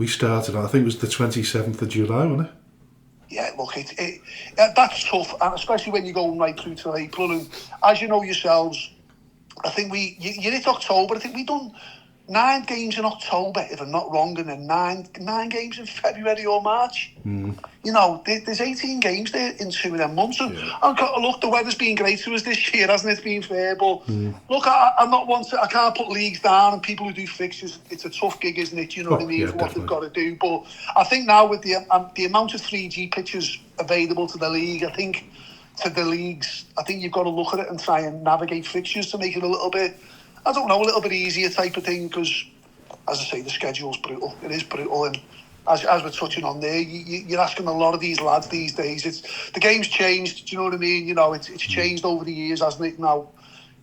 [SPEAKER 1] We started, I think it was the 27th of July, wasn't it?
[SPEAKER 3] Yeah, look, that's tough, and especially when you're going right through to April. And as you know yourselves, I think you hit October. I think we done 9 games in October, if I'm not wrong, and then nine games in February or March. You know, there's 18 games there in 2 of them months. And look, the weather's been great to us this year, hasn't it? It's been fair, but look, I'm not one to, I can't put leagues down and people who do fixtures. It's a tough gig, isn't it? You know what I mean?
[SPEAKER 1] Yeah,
[SPEAKER 3] for what they've got to do. But I think now with the amount of 3G pitches available to the league, I think you've got to look at it and try and navigate fixtures to make it a little bit, I don't know, a little bit easier type of thing, because, as I say, the schedule's brutal. It is brutal, and as we're touching on there, you're asking a lot of these lads these days. The game's changed, do you know what I mean? You know, it's changed over the years, hasn't it? Now,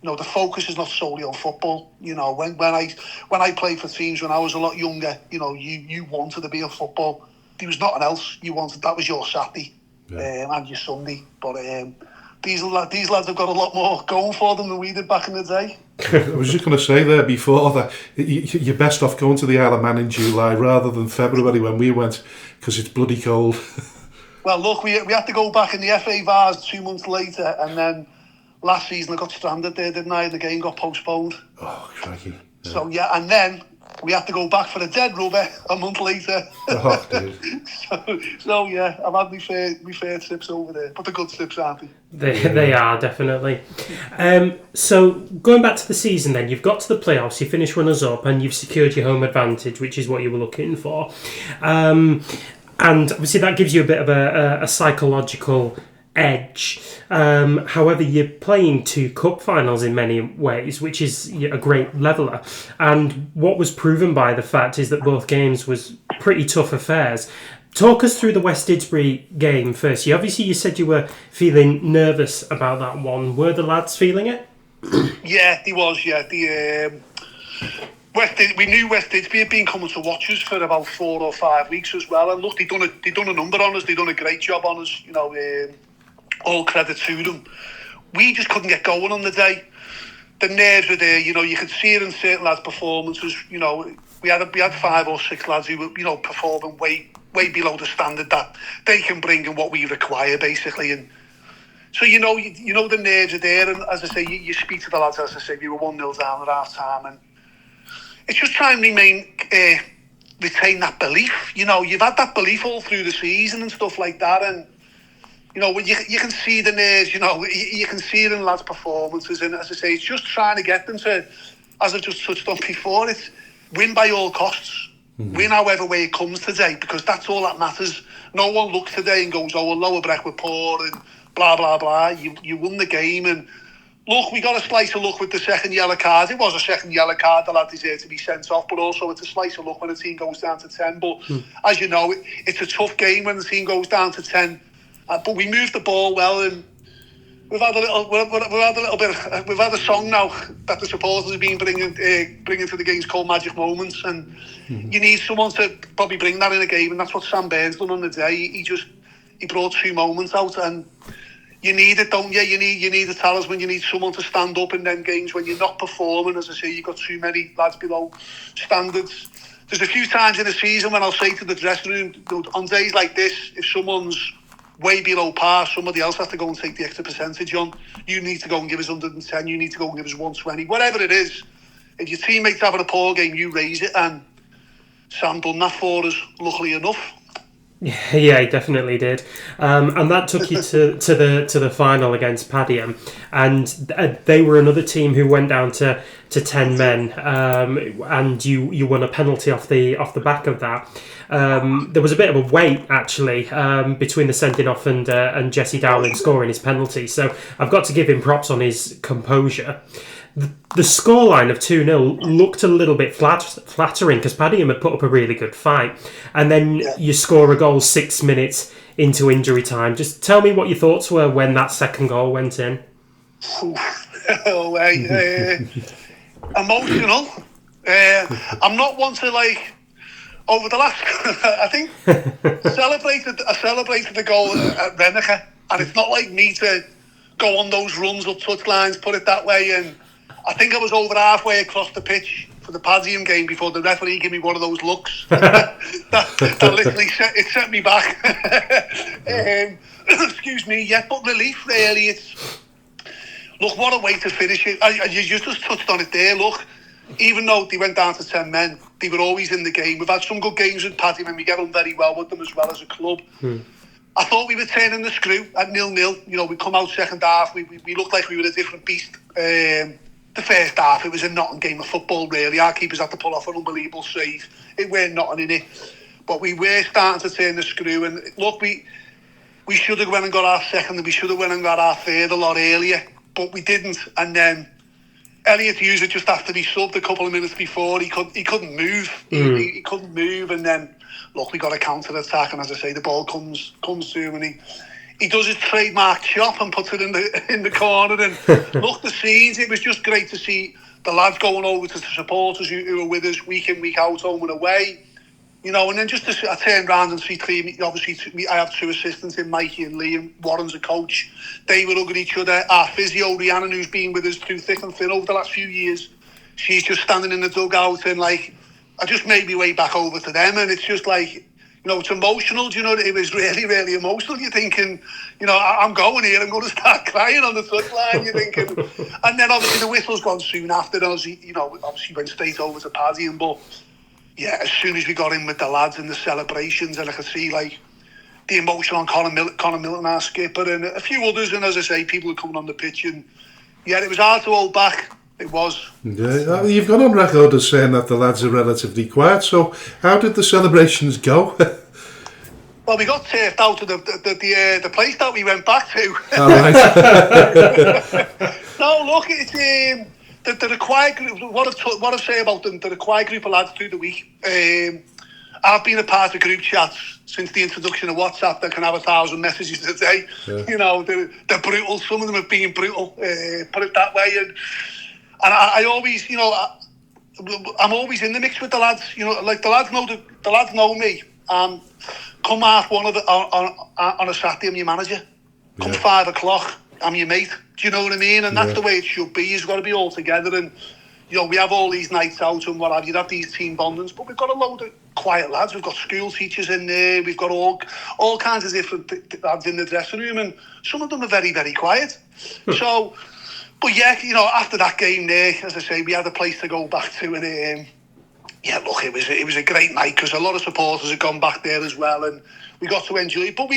[SPEAKER 3] you know, the focus is not solely on football. You know, when I played for teams when I was a lot younger, you know, you wanted to be in football. There was nothing else you wanted. That was your Saturday and your Sunday. But these lads have got a lot more going for them than we did back in the day.
[SPEAKER 1] I was just going to say there before that you're best off going to the Isle of Man in July rather than February when we went, because it's bloody cold.
[SPEAKER 3] Well, look, we had to go back in the FA Vars 2 months later, and then last season I got stranded there, didn't I? And the game got postponed.
[SPEAKER 1] Oh, crikey. Yeah.
[SPEAKER 3] So, yeah, and then we had to go back for the dead rubber a month later.
[SPEAKER 1] Oh, dude.
[SPEAKER 3] so yeah, I've had my fair trips over there. But the good trips, aren't they?
[SPEAKER 2] They are, definitely. So, going back to the season then, you've got to the playoffs, you finished runners-up, and you've secured your home advantage, which is what you were looking for. And obviously that gives you a bit of a psychological edge. However, you're playing 2 cup finals in many ways, which is a great leveller. And what was proven by the fact is that both games was pretty tough affairs. Talk us through the West Didsbury game first. You said you were feeling nervous about that one. Were the lads feeling it?
[SPEAKER 3] Yeah, he was. Yeah, we knew West Didsbury had been coming to watch us for about 4 or 5 weeks as well. And look, they done a number on us. They done a great job on us. You know, all credit to them. We just couldn't get going on the day. The nerves were there. You know, you could see it in certain lads' performances. You know, we had 5 or 6 lads who were, you know, performing way below the standard that they can bring and what we require, basically. And so you know the nerves are there. And as I say, you speak to the lads. As I say, we were 1-0 down at half time, and it's just trying to retain that belief. You know, you've had that belief all through the season and stuff like that, and you know, you can see the nerves. You know, you can see it in lads' performances, and as I say, it's just trying to get them to, as I've just touched on before, it's win by all costs. Win however way it comes today, because that's all that matters. No one looks today and goes, oh, well, Lower Breck were poor and blah, blah, blah. You won the game, and look, we got a slice of luck with the second yellow card. It was a second yellow card, the lad deserved to be sent off, but also it's a slice of luck when the team goes down to 10. But as you know, it's a tough game when the team goes down to 10. But we moved the ball well, and we've had a song now that the supporters have been bringing to the games called Magic Moments, and you need someone to probably bring that in a game, and that's what Sam Burns done on the day. He brought 2 moments out, and you need it, don't you? You need a talisman. You need someone to stand up in them games when you're not performing. As I say, you've got too many lads below standards. There's a few times in the season when I'll say to the dressing room, on days like this, if someone's way below par, somebody else has to go and take the extra percentage on. You need to go and give us 110, you need to go and give us 120, whatever it is. If your teammate's having a poor game, you raise it, and Sam done that for us, luckily enough.
[SPEAKER 2] Yeah, he definitely did, and that took you to the final against Padiham, and they were another team who went down to 10 men, and you won a penalty off the back of that. There was a bit of a wait actually between the sending off and Jesse Dowling scoring his penalty, so I've got to give him props on his composure. The scoreline of 2-0 looked a little bit flattering because Padiham had put up a really good fight, and then you score a goal 6 minutes into injury time. Just tell me what your thoughts were when that second goal went in.
[SPEAKER 3] Emotional. I'm not one to over the last I think I celebrated the goal at Renneker, and it's not like me to go on those runs up touch lines, put it that way, and I think I was over halfway across the pitch for the Padium game before the referee gave me one of those looks. that literally set me back. Excuse me, yeah, but relief really. Look, what a way to finish it. You just touched on it there. Look, even though they went down to 10 men, they were always in the game. We've had some good games with Paddy and we get on very well with them as well as a club. I thought we were turning the screw at 0-0. You know, we come out second half, we looked like we were a different beast. The first half, it was a Nottingham game of football, really. Our keepers had to pull off an unbelievable save. It weren't Nottingham in it. But we were starting to turn the screw. And look, we should have went and got our second and we should have went and got our third a lot earlier. But we didn't, and then Elliot used it just after he subbed a couple of minutes before. He couldn't move. He couldn't move, and then look, we got a counter attack, and as I say, the ball comes to him, and he does his trademark chop and puts it in the corner. And look, the scenes. It was just great to see the lads going over to the supporters who were with us week in, week out, home and away. You know, and then just I turned around and see three. Obviously, I have two assistants in Mikey and Liam. Warren's a coach. They were hugging each other. Our physio, Rhiannon, who's been with us through thick and thin over the last few years, she's just standing in the dugout, and like, I just made my way back over to them, and it's just like, you know, it's emotional. Do you know? It was really, really emotional. You're thinking, you know, I'm going here. I'm going to start crying on the touchline. You're thinking, and then obviously the whistle's gone soon after. And obviously went straight over to Paddy, but. Yeah, as soon as we got in with the lads and the celebrations, and I could see like the emotion on Conor Milton, our skipper, and a few others, and as I say, people were coming on the pitch, and yeah, it was hard to hold back. It was. Yeah,
[SPEAKER 1] you've gone on record as saying that the lads are relatively quiet. So, how did the celebrations go?
[SPEAKER 3] Well, we got turfed out of the place that we went back to.
[SPEAKER 1] All right.
[SPEAKER 3] No, look, it's. They're a quiet group. What I've say about them, they're a quiet group of lads through the week. I've been a part of group chats since the introduction of WhatsApp that can have 1,000 messages a day. Yeah. You know, they're brutal. Some of them have been brutal, put it that way. And I always, you know, I'm always in the mix with the lads. You know, like the lads know me. Come half one on a Saturday, I'm your manager. Come 5 o'clock, I'm your mate. Do you know what I mean? And that's the way it should be. You've got to be all together. And, you know, we have all these nights out and what have you. You have these team bondings. But we've got a load of quiet lads. We've got school teachers in there. We've got all kinds of different lads in the dressing room. And some of them are very, very quiet. So, but yeah, you know, after that game there, as I say, we had a place to go back to. And, yeah, look, it was a great night because a lot of supporters had gone back there as well. And we got to enjoy it. But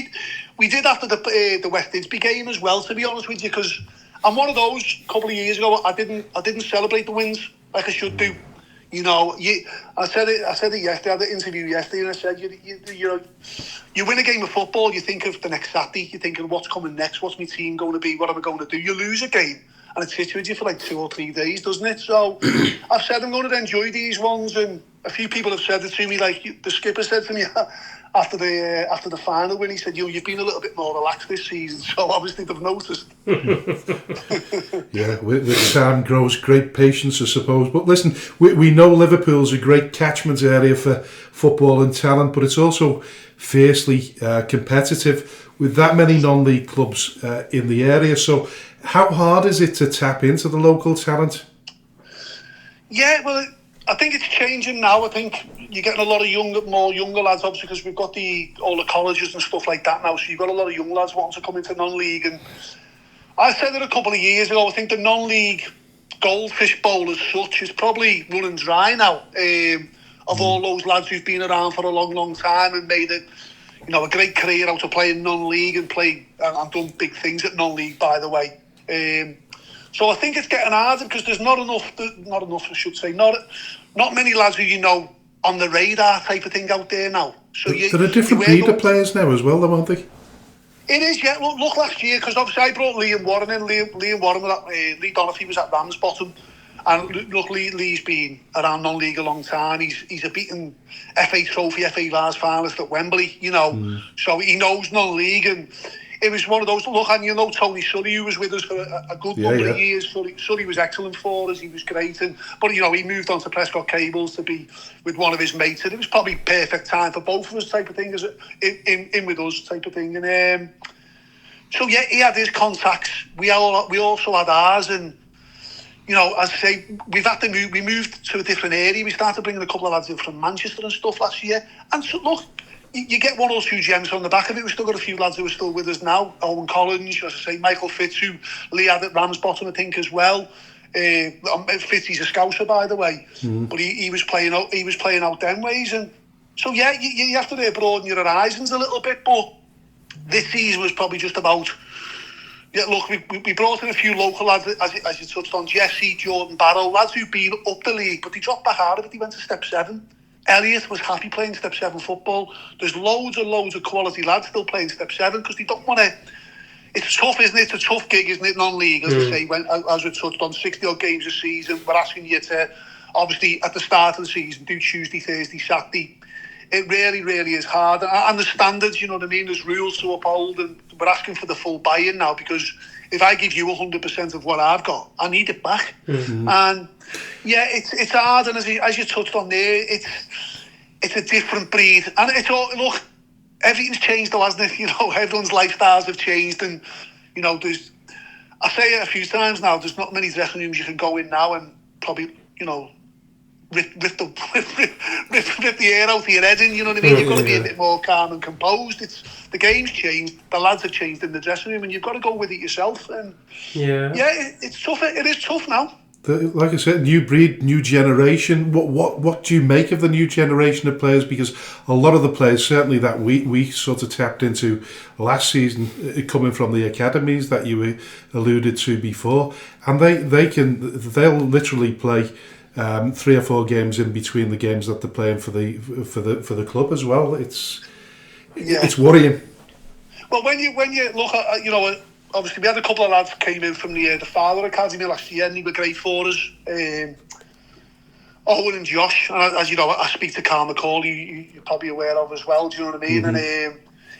[SPEAKER 3] we did after the West Didsby game as well, to be honest with you, because I'm one of those. A couple of years ago, I didn't celebrate the wins like I should do. You know, I said it yesterday. I had an interview yesterday, and I said, you win a game of football, you think of the next Saturday, you think of what's coming next, what's my team going to be, what am I going to do? You lose a game, and it sits with you for like 2 or 3 days, doesn't it? So I've said I'm going to enjoy these ones, and a few people have said it to me. Like the skipper said to me after the final win, he said, "You've been a little bit more relaxed this season." So obviously they've noticed.
[SPEAKER 1] Yeah, with time grows great patience, I suppose. But listen, we know Liverpool's a great catchment area for football and talent, but it's also fiercely competitive with that many non-league clubs in the area. So how hard is it to tap into the local talent?
[SPEAKER 3] Yeah, well, I think it's changing now. I think you're getting a lot of younger lads, obviously, because we've got all the colleges and stuff like that now. So you've got a lot of young lads wanting to come into non-league. And I said it a couple of years ago. I think the non-league goldfish bowl as such is probably running dry now. Of all those lads who've been around for a long, long time and made it, you know, a great career out of playing non-league and done big things at non-league, by the way. So I think it's getting harder because there's not enough, I should say, not many lads who you know on the radar type of thing out there now. So
[SPEAKER 1] there are different breed of players now as well, though, aren't they?
[SPEAKER 3] It is, yeah. Look last year, because obviously I brought Liam Warren in. Liam Warren, Lee Donaghy was at Ramsbottom. And look, Lee's been around non-league a long time. He's a beaten FA Trophy, FA Vars finalist at Wembley, you know. So he knows non-league, and it was one of those. Look, and you know Tony Sully, who was with us for a good number of years. Sully was excellent for us. He was great, but you know he moved on to Prescott Cables to be with one of his mates, and it was probably perfect time for both of us, type of thing, as in with us type of thing. And so yeah, he had his contacts. We also had ours, and you know, as I say, we've had to move. We moved to a different area. We started bringing a couple of lads in from Manchester and stuff last year. And so, look, you get one or two gems on the back of it. We've still got a few lads who are still with us now. Owen Collins, as I say, Michael Fitz, who Lee had at Ramsbottom, I think, as well. Fitz, he's a Scouser, by the way, but he was playing out. He was playing out them ways, and so yeah, you have to broaden your horizons a little bit. But this season was probably just about. Yeah, look, we brought in a few local lads, as you touched on, Jesse, Jordan Barrow, lads who've been up the league, but they dropped back out of it. They went to Step 7. Elliot was happy playing Step 7 football. There's loads and loads of quality lads still playing Step 7 because they don't want to. It's tough, isn't it? It's a tough gig, isn't it? Non-league, as I say, as we touched on, 60-odd games a season. We're asking you to, obviously, at the start of the season, do Tuesday, Thursday, Saturday. It really, really is hard. And the standards, you know what I mean? There's rules to uphold, and we're asking for the full buy-in now because if I give you 100% of what I've got, I need it back. And yeah, it's hard. And as you touched on there, it's a different breed. And it's all, look, everything's changed though, hasn't it? You know, everyone's lifestyles have changed, and you know, I say it a few times now. There's not many dressing rooms you can go in now and probably, you know, rip the air out of your head in, you know what I mean? You've got to be a bit more calm and composed. The game's changed, the lads have changed in the dressing room, and you've got to go with it yourself. And it's tough. It is tough now.
[SPEAKER 1] Like I said, new breed, new generation. What do you make of the new generation of players? Because a lot of the players, certainly that we sort of tapped into last season, coming from the academies that you alluded to before, and they'll literally play 3 or 4 games in between the games that they're playing for the club as well. It's worrying.
[SPEAKER 3] Well, when you look at, you know, obviously we had a couple of lads came in from the Father Academy last year, and they were great for us. Owen and Josh, and as you know, I speak to Carl McCauley, you're probably aware of as well. Do you know what I mean? And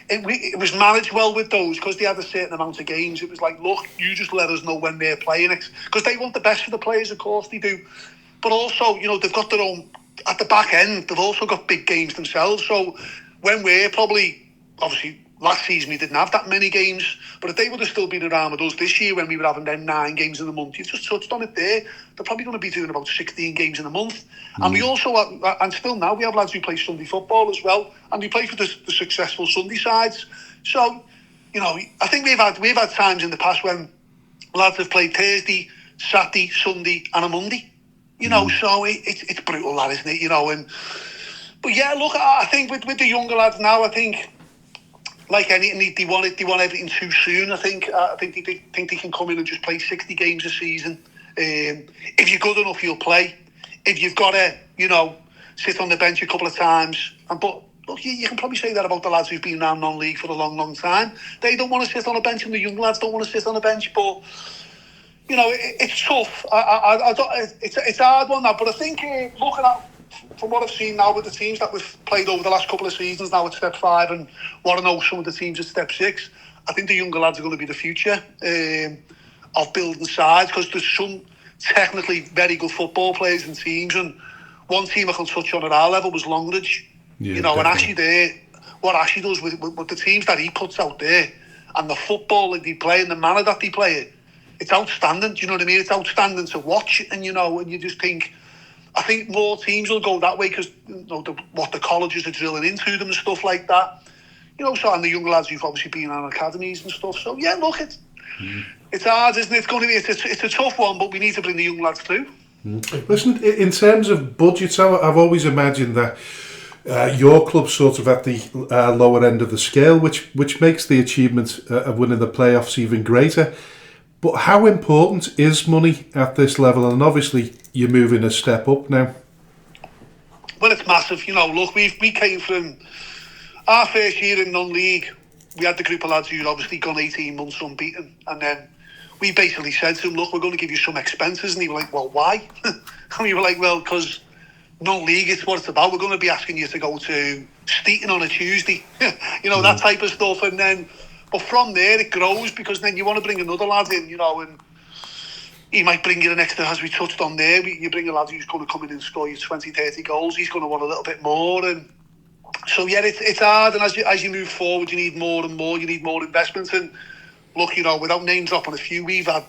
[SPEAKER 3] it was managed well with those because they had a certain amount of games. It was like, look, you just let us know when they're playing it, because they want the best for the players, of course they do. But also, you know, they've got their own, at the back end, they've also got big games themselves. So when we're probably, obviously, last season we didn't have that many games, but if they would have still been around with us this year when we were having them 9 games in a month, you just touched on it there, they're probably going to be doing about 16 games in a month. And we also, and still now, we have lads who play Sunday football as well, and we play for the successful Sunday sides. So, you know, I think we've had times in the past when lads have played Thursday, Saturday, Sunday and a Monday. You know, so it's brutal, that, isn't it? You know, but yeah, look, I think with the younger lads now, I think like anything, they want everything too soon. I think they can come in and just play 60 games a season. If you're good enough, you'll play. If you've got to, you know, sit on the bench a couple of times, but look, you can probably say that about the lads who've been around non-league for a long, long time. They don't want to sit on a bench, and the young lads don't want to sit on a bench, but. You know, it's tough. It's a hard one now, but I think looking at, from what I've seen now with the teams that we've played over the last couple of seasons now at Step 5 and what I know some of the teams at Step 6, I think the younger lads are going to be the future of building sides, because there's some technically very good football players and teams, and one team I can touch on at our level was Longridge. You know, definitely. And Ashley there, what Ashley does with the teams that he puts out there and the football that they play and the manner that they play it, it's outstanding. Do you know what I mean? It's outstanding to watch, and you know, and you just think, I think more teams will go that way because, you know, what the colleges are drilling into them and stuff like that. You know, so, and the young lads who've obviously been on academies and stuff. So yeah, look, it's hard, isn't it? It's going to be it's a tough one, but we need to bring the young lads through.
[SPEAKER 1] Listen, in terms of budgets, I've always imagined that your club's sort of at the lower end of the scale, which makes the achievement of winning the playoffs even greater. But how important is money at this level? And obviously, you're moving a step up now.
[SPEAKER 3] Well, it's massive. You know, look, we came from our first year in non-league. We had the group of lads who'd obviously gone 18 months unbeaten. And then we basically said to them, look, we're going to give you some expenses. And they were like, well, why? And we were like, well, because non-league, it's what it's about. We're going to be asking you to go to Steeton on a Tuesday. You know, that type of stuff. And then... But from there, it grows, because then you want to bring another lad in, you know, and he might bring you an extra, as we touched on there. You bring a lad who's going to come in and score you 20, 30 goals. He's going to want a little bit more. And so, yeah, it's hard. And as you move forward, you need more and more. You need more investment. And look, you know, without name dropping a few, we've got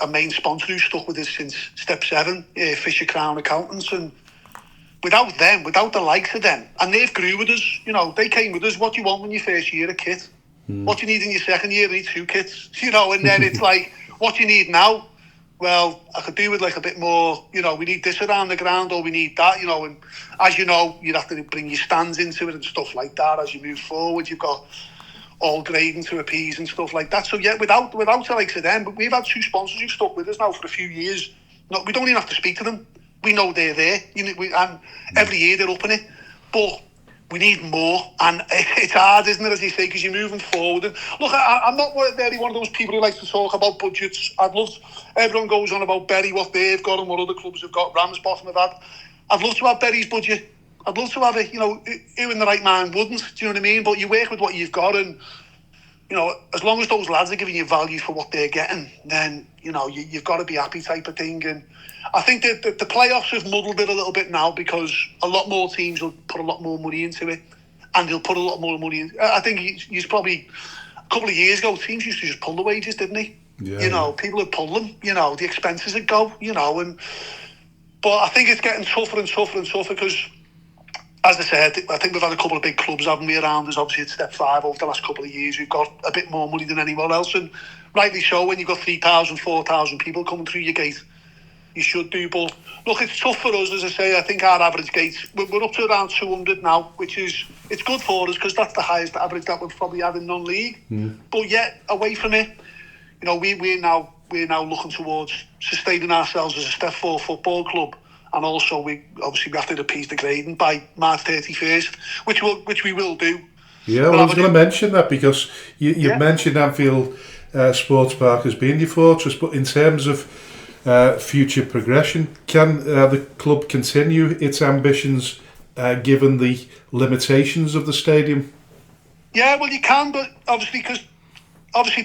[SPEAKER 3] a main sponsor who's stuck with us since step 7, Fisher Crown Accountants, and without them, without the likes of them, and they've grew with us, they came with us. What do you want when you first year? A kit. What do you need in your second year? You need 2 kits, and then it's like, what do you need now? Well, I could do with like a bit more, we need this around the ground, or we need that, and as you know, you'd have to bring your stands into it and stuff like that as you move forward. You've got all grading to appease and stuff like that. So yeah, without the likes of them, but we've had 2 sponsors who've stuck with us now for a few years. No, we don't even have to speak to them. We know they're there, and every year they're upping it. But we need more, and it's hard, isn't it, as you say, because you're moving forward. And look, I'm not really one of those people who likes to talk about budgets. Everyone goes on about Bury, what they've got and what other clubs have got. Ramsbottom have had. I'd love to have Bury's budget. I'd love to have it. Who in the right mind wouldn't? Do you know what I mean? But you work with what you've got, and as long as those lads are giving you value for what they're getting, then you've got to be happy, type of thing. And I think that the playoffs have muddled it a little bit now, because a lot more teams will put a lot more money into it, and they'll put a lot more money in. I think he's probably a couple of years ago, teams used to just pull the wages, didn't they? Yeah. People would pull them. The expenses would go. But I think it's getting tougher and tougher and tougher, because, as I said, I think we've had a couple of big clubs, haven't we, around us, obviously at step 5 over the last couple of years, who've got a bit more money than anyone else, and rightly so. When you've got 3,000, 4,000 people coming through your gate, you should do. But look, it's tough for us, as I say. I think our average gate, we're up to around 200 now, it's good for us, because that's the highest average that we've probably had in non-league. But yet, away from it, we're now looking towards sustaining ourselves as a step 4 football club. And also, we have to appease the grading by March 31st, which we will do.
[SPEAKER 1] Yeah, well, I was going to mention that, because you've mentioned Anfield Sports Park as being your fortress, but in terms of future progression, can the club continue its ambitions given the limitations of the stadium? Yeah,
[SPEAKER 3] well, you can, but obviously, because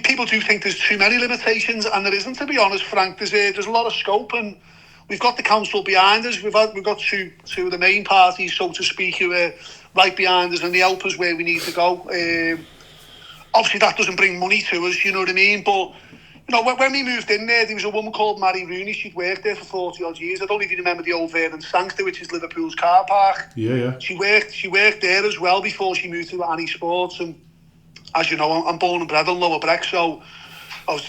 [SPEAKER 3] people do think there's too many limitations, and there isn't, to be honest, Frank. There's a lot of scope, and we've got the council behind us. We've got two of the main parties, so to speak, who are right behind us, and they help us where we need to go. Obviously, that doesn't bring money to us, you know what I mean? But when we moved in there was a woman called Mary Rooney. She'd worked there for 40 odd years. I don't know if you remember the old Vernon Sanctuary, which is Liverpool's car park.
[SPEAKER 1] Yeah.
[SPEAKER 3] She worked there as well before she moved to Annie Sports. And as you know, I'm born and bred in Lower Breck, so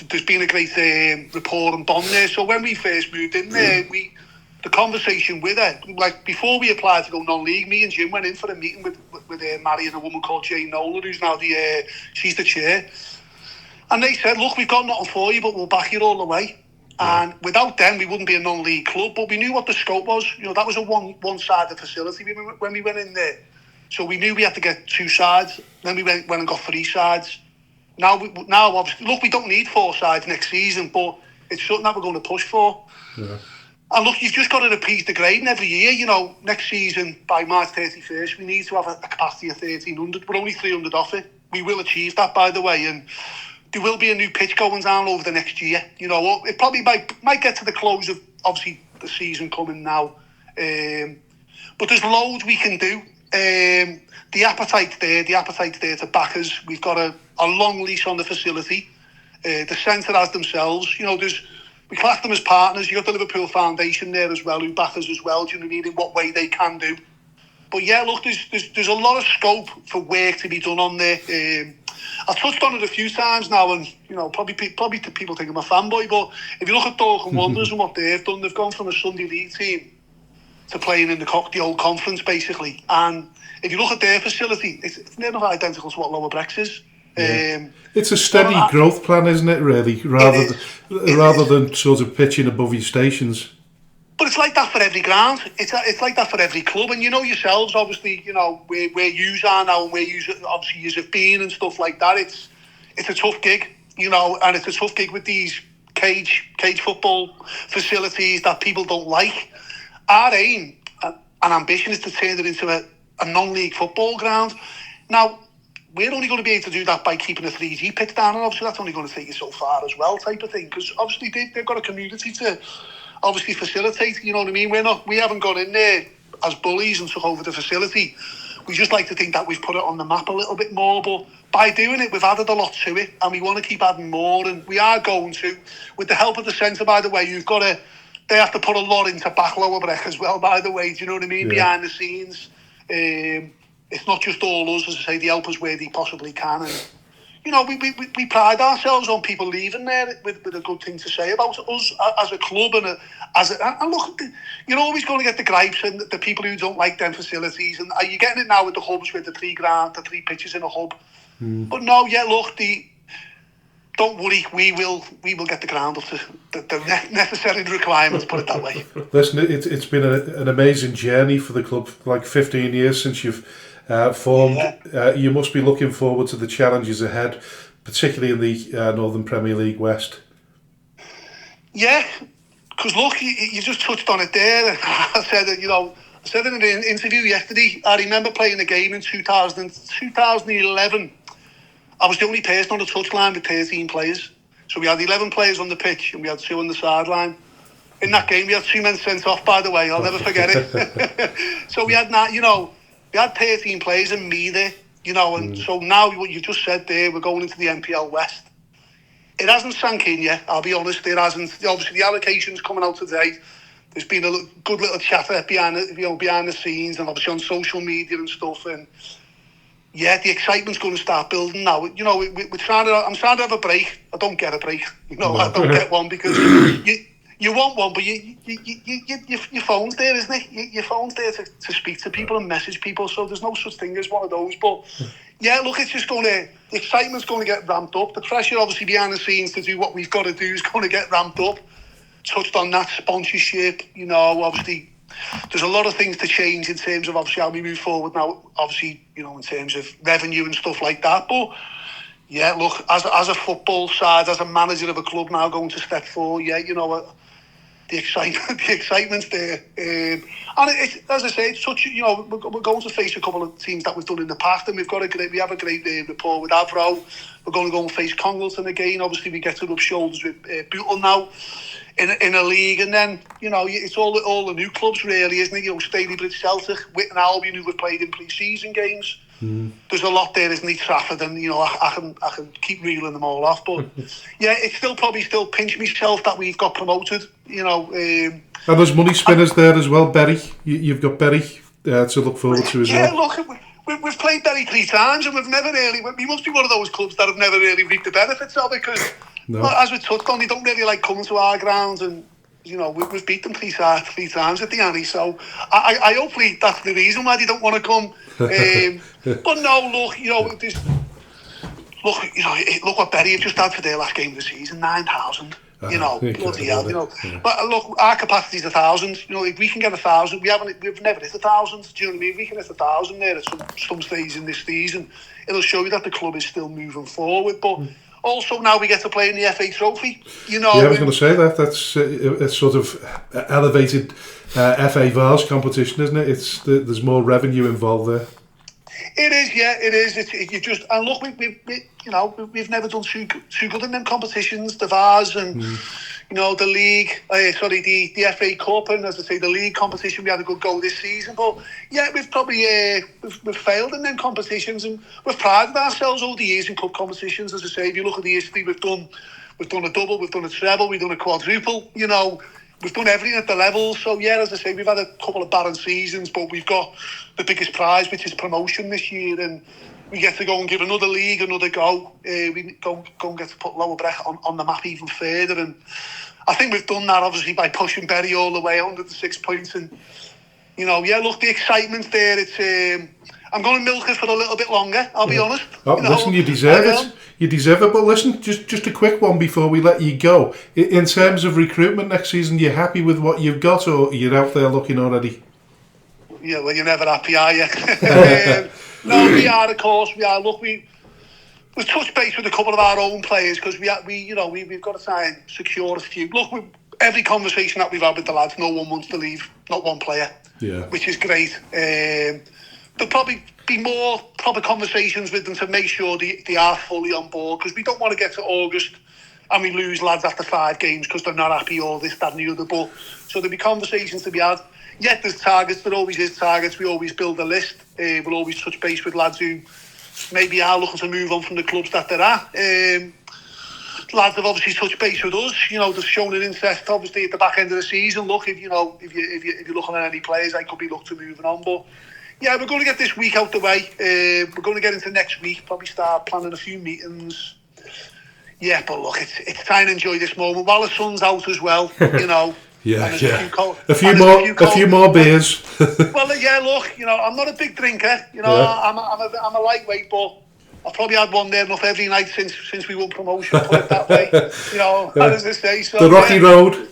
[SPEAKER 3] there's been a great rapport and bond there. So when we first moved in there, the conversation with her, like before we applied to go non-league, me and Jim went in for a meeting with Mary and a woman called Jane Nolan, who's now she's the chair. And they said, look, we've got nothing for you, but we'll back you all the way. Yeah. And without them, we wouldn't be a non-league club, but we knew what the scope was. That was a one-sided facility when we went in there. So we knew we had to get 2 sides. Then we went and got 3 sides. Now, obviously, look, we don't need 4 sides next season, but it's something that we're going to push for.
[SPEAKER 1] Yeah.
[SPEAKER 3] And look, you've just got to repeat the grading every year. Next season, by March 31st, we need to have a capacity of 1,300. We're only 300 off it. We will achieve that, by the way. And there will be a new pitch going down over the next year. It probably might get to the close of, obviously, the season coming now. But there's loads we can do. The appetite's there to back us. We've got a long lease on the facility. The centre has themselves. We class them as partners. You've got the Liverpool Foundation there as well, who back us as well. Do you know what I mean? In what way they can do. But yeah, look, there's a lot of scope for work to be done on there. I've touched on it a few times now, and probably people think I'm a fanboy. But if you look at Dorking Wanderers and what they've done, they've gone from a Sunday League team to playing in the old conference, basically. And if you look at their facility, it's near enough identical to what Lower Breck's is.
[SPEAKER 1] Yeah. It's a steady growth plan, isn't it, really? Rather than sort of pitching above your stations.
[SPEAKER 3] But it's like that for every ground. It's like that for every club. And yourselves, obviously, where you are now and where you obviously you have been and stuff like that. It's a tough gig, and it's a tough gig with these cage football facilities that people don't like. Our aim and ambition is to turn it into a non-league football ground. Now, we're only going to be able to do that by keeping a 3G pitch down, and obviously that's only going to take you so far as well, type of thing, because obviously they've got a community to obviously facilitate, you know what I mean? We haven't gone in there as bullies and took over the facility. we just like to think that we've put it on the map a little bit more. But by doing it, we've added a lot to it, and we want to keep adding more. And we are going to, with the help of the centre, by the way. They have to put a lot into back Lower Breck as well, by the way. Do you know what I mean? Yeah. Behind the scenes, it's not just all us, as I say. They help us where they possibly can, and we pride ourselves on people leaving there with a good thing to say about us as a club and and look, you're always going to get the gripes and the people who don't like them facilities, and you're getting it now with the hubs with the 3 pitches in a hub. But no, look, don't worry, we will get the ground up to the necessary requirements, put it that way.
[SPEAKER 1] Listen, it's been an amazing journey for the club, like 15 years since you've formed. Yeah. You must be looking forward to the challenges ahead, particularly in the Northern Premier League West.
[SPEAKER 3] Yeah, because look, you just touched on it there. I said it in an interview yesterday. I remember playing a game in 2011. I was the only person on the touchline with 13 players. So we had 11 players on the pitch and we had 2 on the sideline. In that game, we had 2 men sent off, by the way. I'll never forget it. So we had we had 13 players and me there, and so now what you just said there, we're going into the NPL West. It hasn't sank in yet, I'll be honest, it hasn't. Obviously, the allocation's coming out today. There's been a good little chatter behind the scenes and obviously on social media and stuff, and the excitement's going to start building now. I'm trying to have a break. I don't get a break. I don't get one because you want one, but your phone's there, isn't it? Your phone's there to speak to people and message people, so there's no such thing as one of those. But look, it's just the excitement's going to get ramped up. The pressure, obviously, behind the scenes to do what we've got to do is going to get ramped up. Touched on that sponsorship, obviously. There's a lot of things to change in terms of obviously how we move forward now, obviously, in terms of revenue and stuff like that. But look, as a football side, as a manager of a club now going to step forward, the excitement's there. And it's, as I say, it's such, we're going to face a couple of teams that we've done in the past, and we have a great rapport with Avro. We're going to go and face Congleton again. Obviously, we get to rub shoulders with Bootle now in a league, and then it's all the new clubs really, isn't it? Stalybridge Celtic, Whitton Albion, who we've played in pre-season games. There's a lot there, isn't it? Trafford, and I can keep reeling them all off, but it's still pinch myself that we've got promoted. And
[SPEAKER 1] there's money spinners there as well. Bury, you've got Bury to look forward to as well.
[SPEAKER 3] Look, we've played Bury 3 times, and we've never really. We must be one of those clubs that have never really reaped the benefits of it, because as we touched on, they don't really like coming to our grounds, and we've beat them 3 times at the Annie. So I hopefully that's the reason why they don't want to come. But no, look, look what Bury have just had for their last game of the season, 9,000. Bloody hell, But look, our capacity's 1,000. If we can get 1,000, we've never hit 1,000. Do you know what I mean? If we can hit 1,000 there at some stage in this season, it'll show you that the club is still moving forward. But also now we get to play in the FA Trophy.
[SPEAKER 1] I was going to say that's a sort of elevated FA Vars competition, isn't it? There's more revenue involved there.
[SPEAKER 3] It is, it is. You just, and look, we've never done too good in them competitions, the Vars and the league. The FA Cup, and as I say, the league competition. We had a good go this season, but we've probably we've failed in them competitions, and we've prided ourselves over the years in cup competitions. As I say, if you look at the history, we've done a double, we've done a treble, we've done a quadruple. We've done everything at the level. So, as I say, we've had a couple of barren seasons, but we've got the biggest prize, which is promotion this year. And we get to go and give another league another go. We go and get to put Lower Breck on the map even further. And I think we've done that, obviously, by pushing Bury all the way, 106 points. And, look, the excitement's there. It's I'm going to milk it for a little bit longer, I'll be honest.
[SPEAKER 1] Listen, you deserve it. You deserve it, but listen, just a quick one before we let you go. In terms of recruitment next season, you happy with what you've got, or you're out there looking already?
[SPEAKER 3] Yeah, well, you're never happy, are you? No, we are, of course. We are. Look, we've touched base with a couple of our own players, because we've got to try and secure a few. Look, every conversation that we've had with the lads, no one wants to leave, not one player, which is great. There'll probably be more proper conversations with them to make sure they are fully on board, because we don't want to get to August and we lose lads after 5 games because they're not happy or this, that and the other. But so there'll be conversations to be had. yeah, there's targets. There always is targets. We always build a list. We'll always touch base with lads who maybe are looking to move on from the clubs that they're at. Lads have obviously touched base with us. You know, they've shown an interest, obviously, at the back end of the season. Look, if you're looking at any players, I could be looking to moving on. But yeah, we're going to get this week out the way. We're going to get into next week. Probably start planning a few meetings. Yeah, but look, it's time to enjoy this moment while the sun's out as well. You know.
[SPEAKER 1] Yeah. A few more beers.
[SPEAKER 3] Well, yeah. Look, you know, I'm not a big drinker. You know, I'm a lightweight, but I've probably had one there enough every night since we won promotion. Put it that way. You know, how does it say? So,
[SPEAKER 1] the rocky road.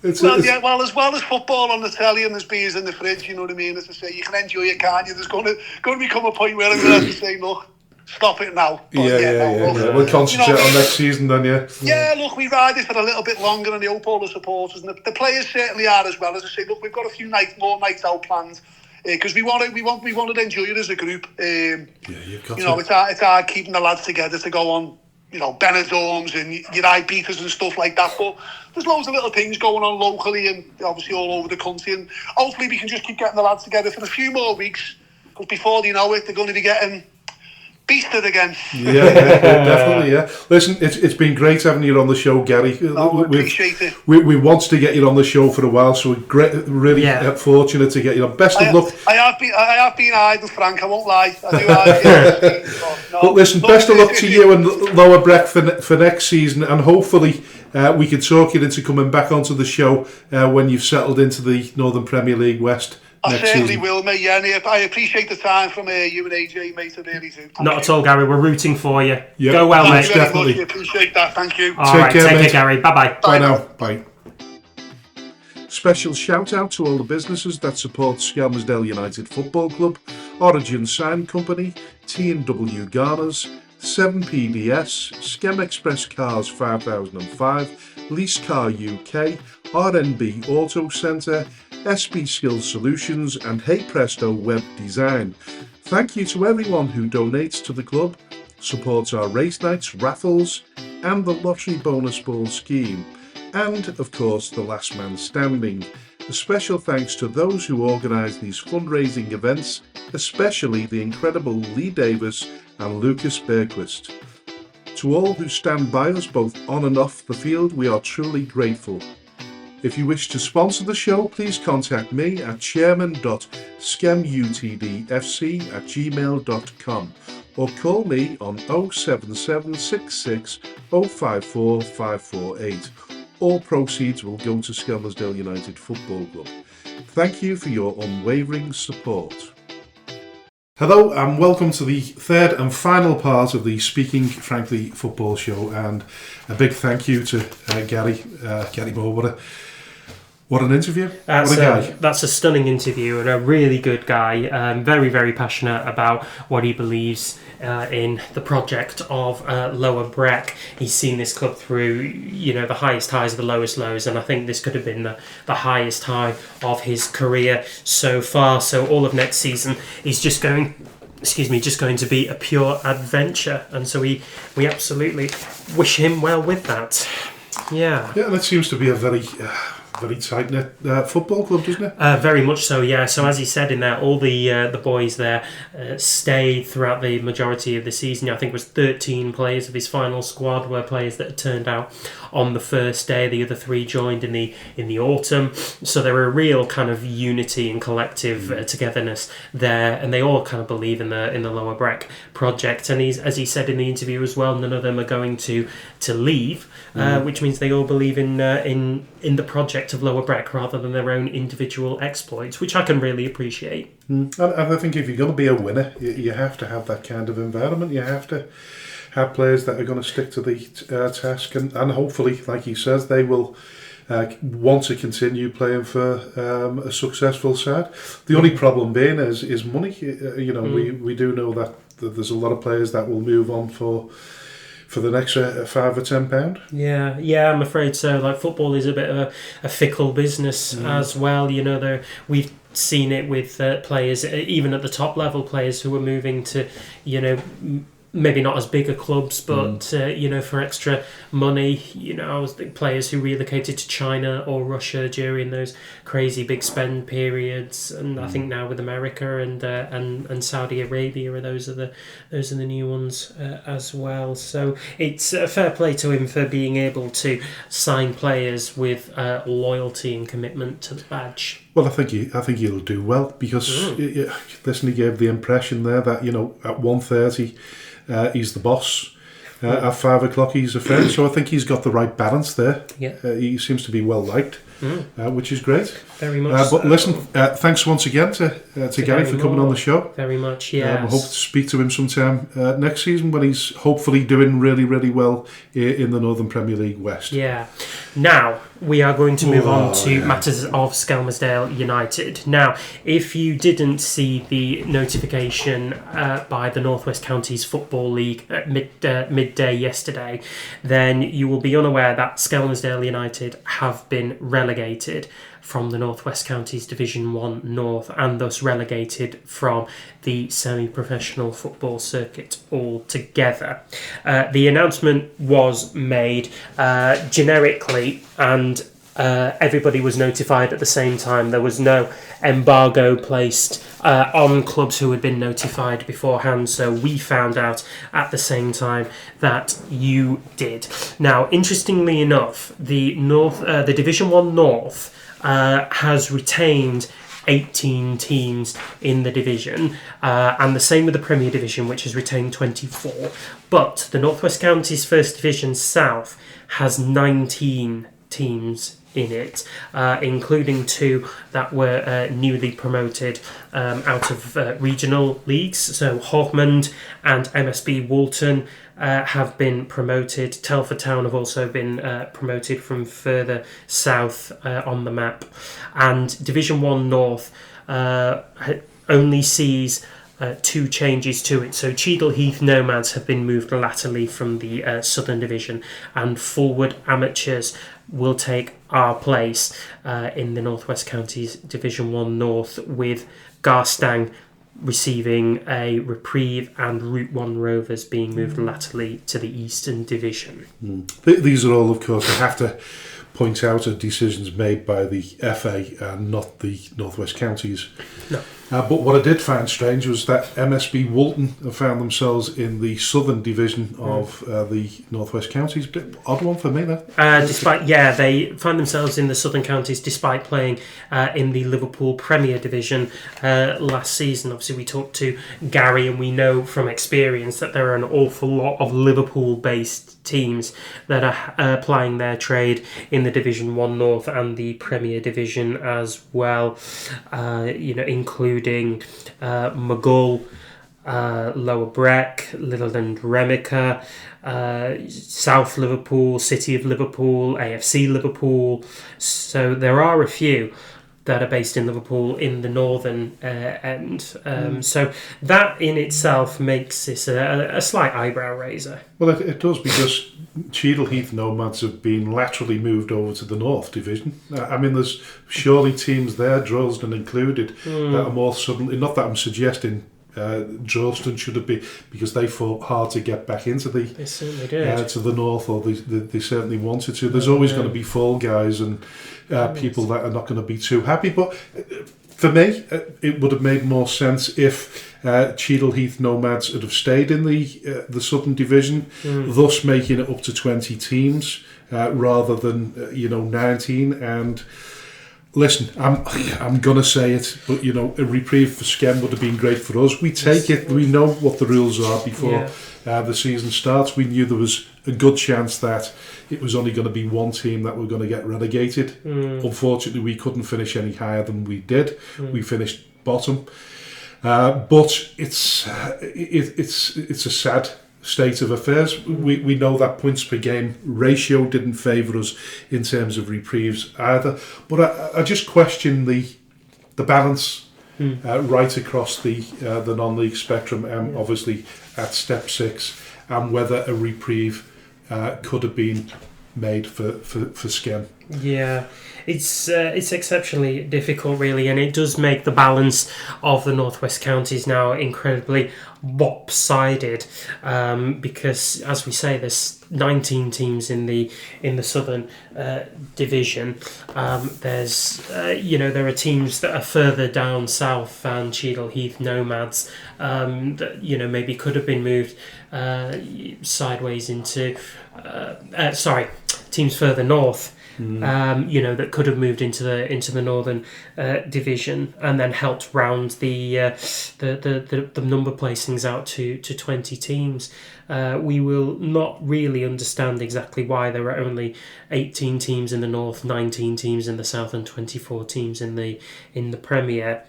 [SPEAKER 3] Well, as well as football on the telly and there's beers in the fridge. You know what I mean? As I say, you can enjoy it, can't you? There's going to become a point where I'm going to have to say, look, stop it now. But
[SPEAKER 1] yeah. We'll concentrate on next season then, yeah.
[SPEAKER 3] Yeah, look, we ride it for a little bit longer, and I hope all the supporters and the players certainly are as well. As I say, look, we've got a few more nights out planned because we want to enjoy it as a group.
[SPEAKER 1] You've got
[SPEAKER 3] to. It's hard keeping the lads together to go on, you know, Benidorms and your Ibizas and stuff like that. But there's loads of little things going on locally and obviously all over the country, and hopefully we can just keep getting the lads together for a few more weeks because before they know it, they're going to be getting beasted again.
[SPEAKER 1] Yeah, definitely, yeah. Listen, it's been great having you on the show, Gary.
[SPEAKER 3] I appreciate it.
[SPEAKER 1] We want to get you on the show for a while, so we're really fortunate to get you on. Best of luck.
[SPEAKER 3] I have been idle, Frank, I won't lie. I do
[SPEAKER 1] But listen, best of luck to you and Lower Breck for next season, and hopefully we can talk you into coming back onto the show when you've settled into the Northern Premier League West.
[SPEAKER 3] I certainly will, mate. Yeah, and I appreciate the time from you and AJ, mate. I really do.
[SPEAKER 2] Not at all, Gary. We're rooting for you.
[SPEAKER 1] Yep.
[SPEAKER 2] Go well,
[SPEAKER 3] Thanks
[SPEAKER 2] mate.
[SPEAKER 3] very
[SPEAKER 1] Definitely.
[SPEAKER 3] much. I appreciate that. Thank you.
[SPEAKER 2] All right, take care, Gary. Bye-bye.
[SPEAKER 1] Bye now. Bye. Special shout out to all the businesses that support Skelmersdale United Football Club, Origin Sign Company, T&W Garners, 7PDS, Skem Express Cars 5005, Lease Car UK, RNB Auto Centre, SB Skills Solutions and Hey Presto Web Design. Thank you to everyone who donates to the club, supports our race nights, raffles and the lottery bonus ball scheme, and of course the last man standing. A special thanks to those who organise these fundraising events, especially the incredible Lee Davis and Lucas Bergquist. To all who stand by us both on and off the field, we are truly grateful. If you wish to sponsor the show, please contact me at chairman.skemutdfc@gmail.com or call me on 07766 054 548. All proceeds will go to Skelmersdale United Football Club. Thank you for your unwavering support. Hello and welcome to the third and final part of the Speaking Frankly Football Show, and a big thank you to Gary Moore. What an interview. What a guy.
[SPEAKER 2] That's a stunning interview and a really good guy. Very, very passionate about what he believes in the project of Lower Breck. He's seen this club through, you know, the highest highs, the lowest lows, and I think this could have been the highest high of his career so far. So all of next season, he's just going to be a pure adventure, and so we absolutely wish him well with that. Yeah,
[SPEAKER 1] and it seems to be a very tight-knit football club, doesn't it?
[SPEAKER 2] Very much so, yeah. So as he said in there, all the boys there stayed throughout the majority of the season. I think it was 13 players of his final squad were players that had turned out on the first day. The other 3 joined in the autumn. So there were a real kind of unity and collective togetherness there, and they all kind of believe in the Lower Breck project. And as he said in the interview as well, none of them are going to leave, which means they all believe in the project of Lower Breck rather than their own individual exploits, which I can really appreciate.
[SPEAKER 1] And I think if you're going to be a winner, you have to have that kind of environment. You have to have players that are going to stick to the task, and hopefully, like he says, they will want to continue playing for a successful side. The only problem being is money. We do know that there's a lot of players that will move on for the next £5 or £10.
[SPEAKER 2] Yeah, I'm afraid so. Like, football is a bit of a fickle business as well. You know, we've seen it with players, even at the top level, players who are moving to, you know, maybe not as bigger clubs, but for extra money, I was the players who relocated to China or Russia during those crazy big spend periods, and I think now with America and Saudi Arabia, those are the new ones as well. So it's fair play to him for being able to sign players with loyalty and commitment to the badge.
[SPEAKER 1] Well, I think he'll do well because listen, he gave the impression there that at 1:30 he's the boss. At 5 o'clock he's a friend. So I think he's got the right balance there.
[SPEAKER 2] Yeah,
[SPEAKER 1] he seems to be well liked, which is great.
[SPEAKER 2] Very much.
[SPEAKER 1] But listen, thanks once again to Gary for coming on the show.
[SPEAKER 2] Very much. Yeah.
[SPEAKER 1] I hope to speak to him sometime next season when he's hopefully doing really, really well in the Northern Premier League West.
[SPEAKER 2] Yeah. Now we are going to move on to matters of Skelmersdale United. Now, if you didn't see the notification by the North West Counties Football League at midday yesterday, then you will be unaware that Skelmersdale United have been relegated from the North West Counties Division 1 North, and thus relegated from the semi-professional football circuit altogether. The announcement was made generically, and everybody was notified at the same time. There was no embargo placed on clubs who had been notified beforehand, so we found out at the same time that you did. Now, interestingly enough, the Division 1 North has retained 18 teams in the division, and the same with the Premier Division, which has retained 24. But the North West Counties First Division South has 19 teams in it, including 2 that were newly promoted out of regional leagues. So Hawkmond and MSB Walton have been promoted. Telford Town have also been promoted from further south on the map. And Division 1 North only sees 2 changes to it. So Cheadle Heath Nomads have been moved latterly from the Southern Division, and Fulwood Amateurs will take our place in the North West Counties Division 1 North, with Garstang receiving a reprieve and Route 1 Rovers being moved latterly to the Eastern Division.
[SPEAKER 1] These are all, of course, I have to point out, are decisions made by the FA and not the North West Counties.
[SPEAKER 2] No.
[SPEAKER 1] But what I did find strange was that MSB Walton have found themselves in the Southern Division of the North West Counties. Bit odd one for me, that.
[SPEAKER 2] They find themselves in the Southern Counties despite playing in the Liverpool Premier Division last season. Obviously, we talked to Gary, and we know from experience that there are an awful lot of Liverpool-based teams that are plying their trade in the Division 1 North and the Premier Division as well, including Maghull, Lower Breck, Litherland Remica, South Liverpool, City of Liverpool, AFC Liverpool. So there are a few that are based in Liverpool in the northern end. So that in itself makes this a slight eyebrow raiser.
[SPEAKER 1] Well, it does, because Cheadle Heath Nomads have been laterally moved over to the North Division. I mean, there's surely teams there, Droylsden included, that are more suddenly, not that I'm suggesting Droylsden should have been, because they fought hard to get back into the
[SPEAKER 2] they certainly did.
[SPEAKER 1] To the North, or they certainly wanted to. There's always going to be fall guys and people that are not going to be too happy, but for me it would have made more sense if Cheadle Heath Nomads would have stayed in the Southern Division, thus making it up to 20 teams rather than 19. And listen, I'm gonna say it, but a reprieve for Skem would have been great for us. We take it. We know what the rules are before the season starts. We knew there was a good chance that it was only going to be one team that were going to get relegated. Unfortunately, we couldn't finish any higher than we did. We finished bottom, but it's a sad state of affairs. We know that points per game ratio didn't favour us in terms of reprieves either, but I just question the balance right across the non-league spectrum, obviously at step 6, and whether a reprieve could have been made for Skem.
[SPEAKER 2] Yeah, it's exceptionally difficult, really, and it does make the balance of the Northwest counties now incredibly lopsided. Because, as we say, there's 19 teams in the Southern Division. There's there are teams that are further down south than Cheadle Heath Nomads that maybe could have been moved sideways into teams further north. That could have moved into the Northern Division and then helped round the number placings out to 20 teams. We will not really understand exactly why there are only 18 teams in the North, 19 teams in the South, and 24 teams in the Premier.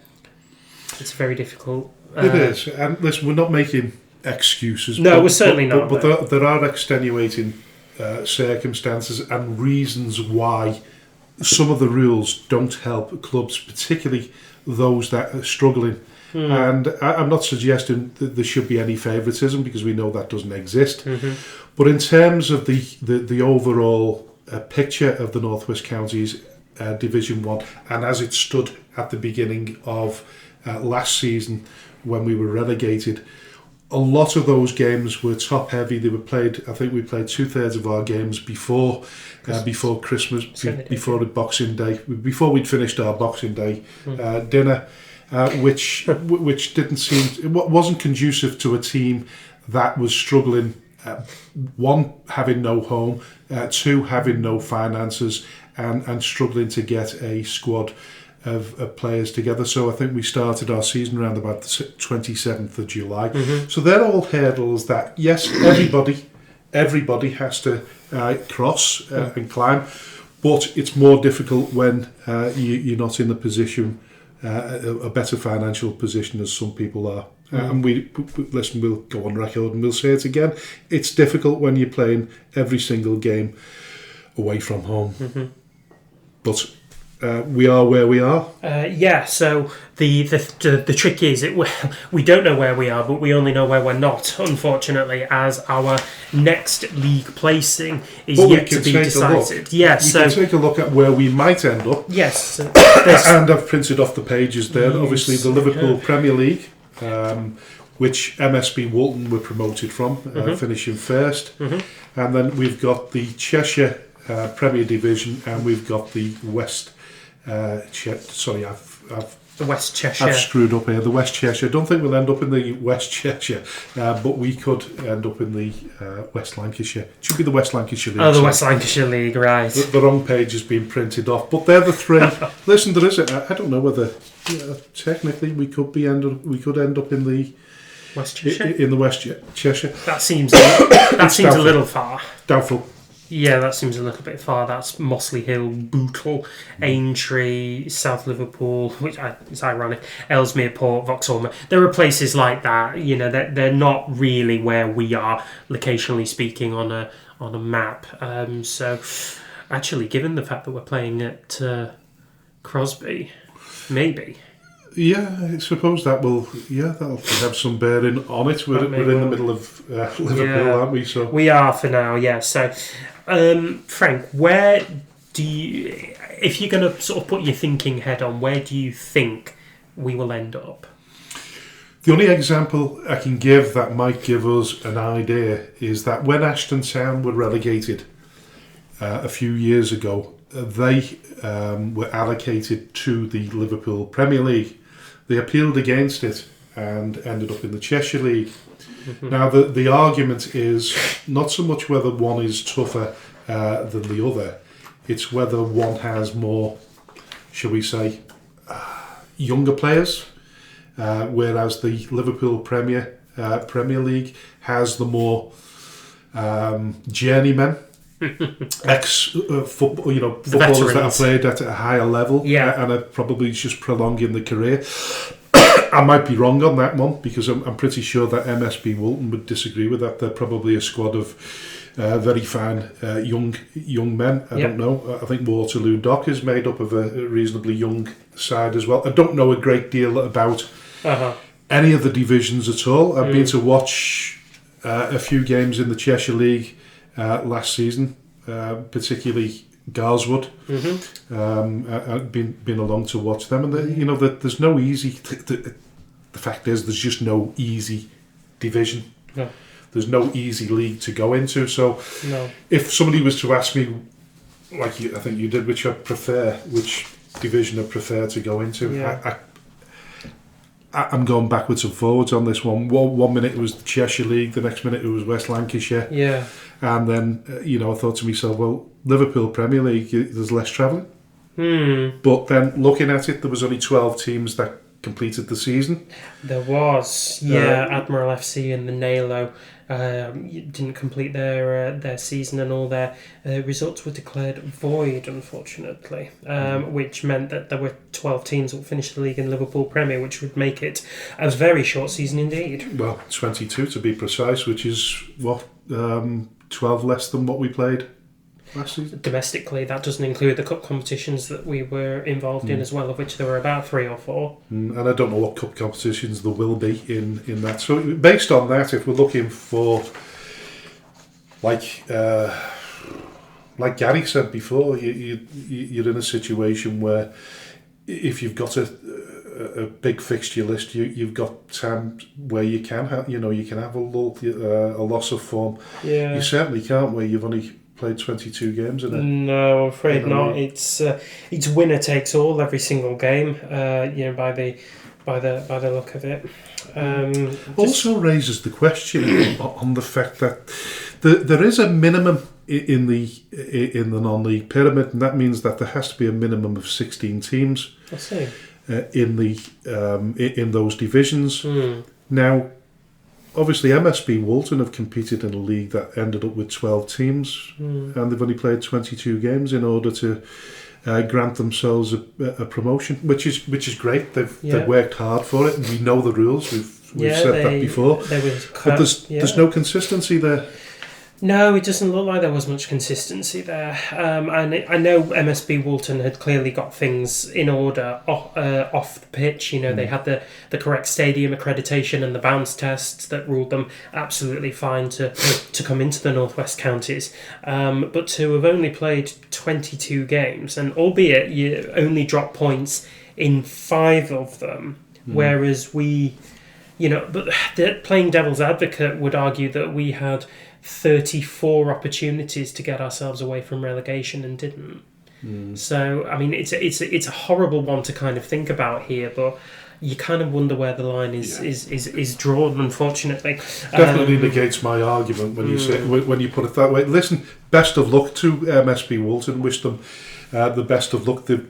[SPEAKER 2] It's very difficult.
[SPEAKER 1] It is, and listen, we're not making excuses.
[SPEAKER 2] No, we're certainly not.
[SPEAKER 1] But there are extenuating circumstances and reasons why some of the rules don't help clubs, particularly those that are struggling. And I'm not suggesting that there should be any favouritism, because we know that doesn't exist. But in terms of the overall picture of the Northwest Counties Division 1, and as it stood at the beginning of last season when we were relegated, a lot of those games were top heavy. They were played. I think we played 2/3 of our games before Christmas, before the Boxing Day, before we'd finished our Boxing Day dinner, which didn't seem, it wasn't conducive to a team that was struggling. One, having no home, two, having no finances, and struggling to get a squad of players together. So I think we started our season around about the 27th of July. So they're all hurdles that, yes, everybody has to cross and climb, but it's more difficult when you're not in a position, a better financial position as some people are. And we'll go on record and we'll say it again. It's difficult when you're playing every single game away from home. But we are where we are.
[SPEAKER 2] So the trick is we don't know where we are, but we only know where we're not, unfortunately, as our next league placing is yet to be decided.
[SPEAKER 1] We can take a look at where we might end up.
[SPEAKER 2] Yes.
[SPEAKER 1] And I've printed off the pages there. Obviously, the Liverpool Premier League, which MSB Walton were promoted from, finishing first. And then we've got the Cheshire Premier Division, and we've got the West.
[SPEAKER 2] The West Cheshire.
[SPEAKER 1] I've screwed up here. The West Cheshire. I don't think we'll end up in the West Cheshire, but we could end up in the West Lancashire. It should be the West Lancashire League.
[SPEAKER 2] Oh, the West Lancashire League, right.
[SPEAKER 1] The wrong page has been printed off, but they're the three. Listen, there is I don't know whether technically we could end up in the
[SPEAKER 2] West Cheshire.
[SPEAKER 1] In the West Cheshire.
[SPEAKER 2] That seems a little far.
[SPEAKER 1] Doubtful.
[SPEAKER 2] Yeah, that seems a little bit far. That's Mossley Hill, Bootle, Aintree, South Liverpool, which is ironic, Ellesmere Port, Vauxhall. There are places like that. They're not really where we are, locationally speaking, on a map. So, actually, given the fact that we're playing at Crosby, maybe.
[SPEAKER 1] Yeah, I suppose that'll have some bearing on it. We're in the middle of Liverpool, aren't we? So
[SPEAKER 2] we are for now, yeah. So, Frank, where do you, if you're going to sort of put your thinking head on, where do you think we will end up?
[SPEAKER 1] The only example I can give that might give us an idea is that when Ashton Town were relegated a few years ago, they were allocated to the Liverpool Premier League. They appealed against it and ended up in the Cheshire League. Now, the argument is not so much whether one is tougher than the other, it's whether one has more, shall we say, younger players, whereas the Liverpool Premier League has the more journeymen. Footballers that have played at a higher level, and are probably just prolonging the career. I might be wrong on that one, because I'm pretty sure that MSB Walton would disagree with that. They're probably a squad of very fine young men. I don't know. I think Waterloo Dock is made up of a reasonably young side as well. I don't know a great deal about any of the divisions at all. I've been to watch a few games in the Cheshire League last season, particularly Garswood. I've been along to watch them, and there's no easy. The fact is, there's just no easy division.
[SPEAKER 2] No.
[SPEAKER 1] There's no easy league to go into. So, if somebody was to ask me, I think you did, which division I prefer to go into, I'm going backwards and forwards on this one. One minute it was the Cheshire League, the next minute it was West Lancashire.
[SPEAKER 2] Yeah.
[SPEAKER 1] And then, I thought to myself, well, Liverpool Premier League, there's less travelling. But then, looking at it, there was only 12 teams that completed the season.
[SPEAKER 2] There was, Admiral FC and the Nalo didn't complete their season, and all their results were declared void, unfortunately, which meant that there were 12 teams that would finish the league in Liverpool Premier, which would make it a very short season indeed.
[SPEAKER 1] Well, 22 to be precise, which is 12 less than what we played last season.
[SPEAKER 2] Domestically, that doesn't include the cup competitions that we were involved in as well, of which there were about 3 or 4.
[SPEAKER 1] And I don't know what cup competitions there will be in that. So based on that, if we're looking for, like Gary said before, you're in a situation where if you've got a big fixture list, you've got time where you can have, you can have a loss of form.
[SPEAKER 2] Yeah.
[SPEAKER 1] You certainly can't where you've only played 22 games in it.
[SPEAKER 2] No, I'm afraid not. It's winner takes all every single game. By the look of it.
[SPEAKER 1] Also raises the question on the fact that there is a minimum in the non-league pyramid, and that means that there has to be a minimum of 16 teams.
[SPEAKER 2] I see.
[SPEAKER 1] In those divisions. Now, obviously, MSB Walton have competed in a league that ended up with 12 teams, and they've only played 22 games in order to grant themselves a promotion, which is great. They've worked hard for it, and we know the rules. We've said that before. But there's no consistency there.
[SPEAKER 2] No, it doesn't look like there was much consistency there. I know MSB Walton had clearly got things in order off the pitch. They had the correct stadium accreditation and the bounce tests that ruled them absolutely fine to come into the Northwest Counties. But to have only played 22 games, and albeit you only dropped points in 5 of them, whereas we, but playing devil's advocate would argue that we had 34 opportunities to get ourselves away from relegation and didn't. So, I mean, it's a horrible one to kind of think about here, but you kind of wonder where the line is drawn, unfortunately.
[SPEAKER 1] Definitely negates my argument when you say when you put it that way. Listen, best of luck to MSB Walton. Wish them the best of luck. They've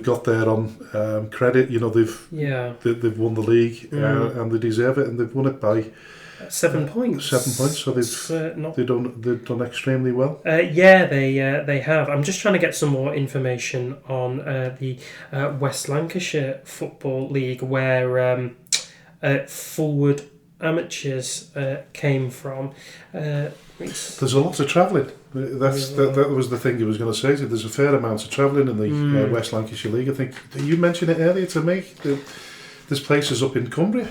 [SPEAKER 1] got their on credit. They've won the league and they deserve it, and they've won it by
[SPEAKER 2] 7 points.
[SPEAKER 1] 7 points, so they've done extremely well.
[SPEAKER 2] They have. I'm just trying to get some more information on the West Lancashire Football League, where Fulwood Amateurs came from.
[SPEAKER 1] There's a lot of travelling. That was the thing I was going to say. There's a fair amount of travelling in the West Lancashire League. I think you mentioned it earlier to me. There's places up in Cumbria.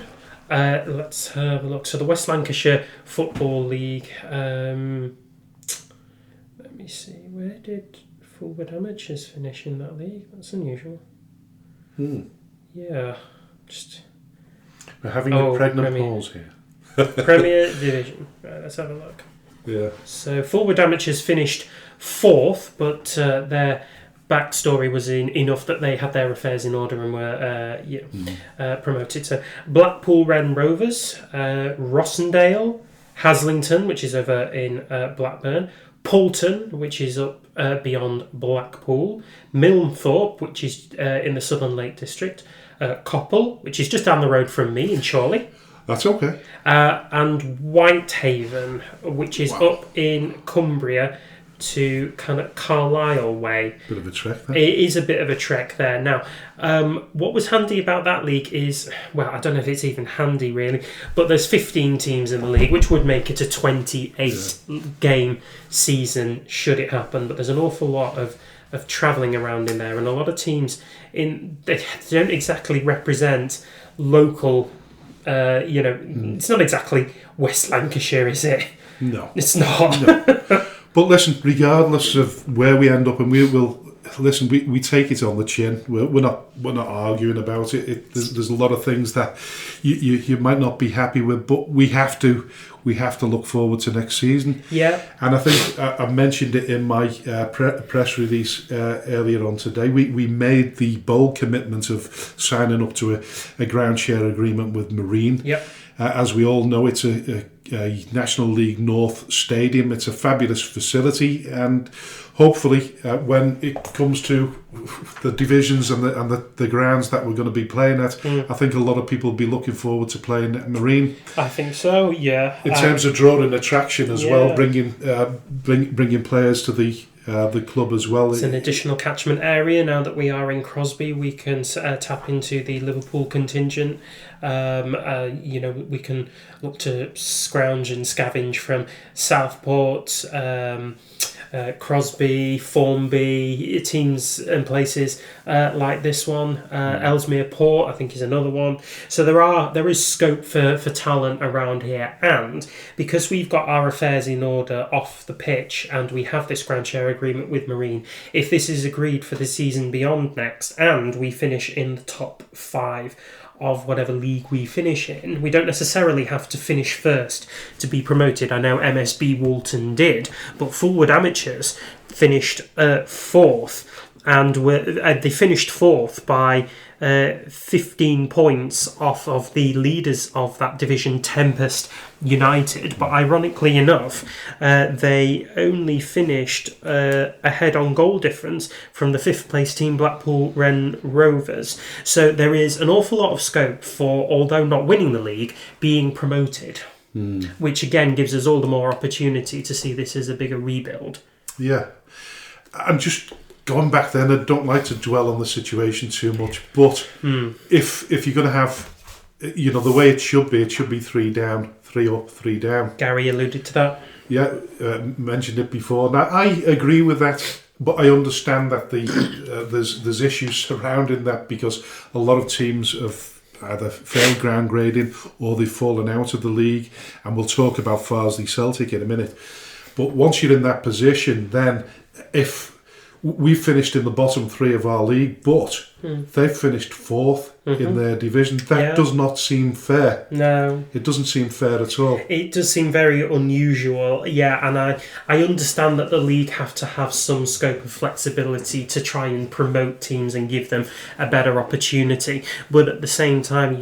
[SPEAKER 2] Let's have a look. So the West Lancashire Football League. Let me see. Where did Fulwood Amateurs finish in that league? That's unusual. Yeah.
[SPEAKER 1] We're having a pregnant pause here.
[SPEAKER 2] Premier Division. Right, let's have a look.
[SPEAKER 1] Yeah.
[SPEAKER 2] So Fulwood Amateurs finished 4th, but their backstory was enough that they had their affairs in order and were promoted. So Blackpool Wren Rovers, Rossendale, Haslington, which is over in Blackburn, Poulton, which is up beyond Blackpool, Milnthorpe, which is in the Southern Lake District, Coppell, which is just down the road from me in Chorley.
[SPEAKER 1] That's okay.
[SPEAKER 2] And Whitehaven, which is up in Cumbria to kind of Carlisle way.
[SPEAKER 1] Bit of a trek there.
[SPEAKER 2] It is a bit of a trek there. Now, what was handy about that league is, well, I don't know if it's even handy really, but there's 15 teams in the league, which would make it a 28 game season should it happen. But there's an awful lot of travelling around in there, and a lot of teams they don't exactly represent local. It's not exactly West Lancashire, is it?
[SPEAKER 1] No,
[SPEAKER 2] it's not. No.
[SPEAKER 1] But listen, regardless of where we end up, and we take it on the chin. We're not arguing about it. There's a lot of things that you might not be happy with, but we have to look forward to next season.
[SPEAKER 2] Yeah.
[SPEAKER 1] And I think I mentioned it in my press release earlier on today. We made the bold commitment of signing up to a ground share agreement with Marine.
[SPEAKER 2] Yep.
[SPEAKER 1] As we all know, it's a National League North stadium. It's a fabulous facility, and hopefully when it comes to the divisions and the grounds that we're going to be playing at, I think a lot of people will be looking forward to playing at Marine.
[SPEAKER 2] I think so, yeah.
[SPEAKER 1] In terms of drawing attraction as well, bringing players to the club as well.
[SPEAKER 2] It's an additional catchment area. Now that we are in Crosby, we can tap into the Liverpool contingent. We can look to scrounge and scavenge from Southport, Crosby, Formby, teams and places like this one. Ellesmere Port, I think, is another one. So there is scope for talent around here, and because we've got our affairs in order off the pitch and we have this ground share agreement with Marine, if this is agreed for the season beyond next and we finish in the top 5 of whatever league we finish in, we don't necessarily have to finish first to be promoted. I know MSB Walton did, but Fulwood Amateurs finished 4th, and they finished 4th by 15 points off of the leaders of that division, Tempest United. But ironically enough, they only finished ahead on goal difference from the 5th place team, Blackpool Wren Rovers. So there is an awful lot of scope for, although not winning the league, being promoted, which again gives us all the more opportunity to see this as a bigger rebuild.
[SPEAKER 1] Yeah. I'm just going back then, I don't like to dwell on the situation too much, but if you're going to have, the way it should be 3 down, 3 up, 3 down.
[SPEAKER 2] Gary alluded to that.
[SPEAKER 1] Yeah, mentioned it before. Now, I agree with that, but I understand that there's issues surrounding that, because a lot of teams have either failed ground grading or they've fallen out of the league, and we'll talk about Farsley Celtic in a minute. But once you're in that position, then if we finished in the bottom 3 of our league, but they've finished 4th in their division. That does not seem fair.
[SPEAKER 2] No.
[SPEAKER 1] It doesn't seem fair at all.
[SPEAKER 2] It does seem very unusual, and I understand that the league have to have some scope of flexibility to try and promote teams and give them a better opportunity. But at the same time,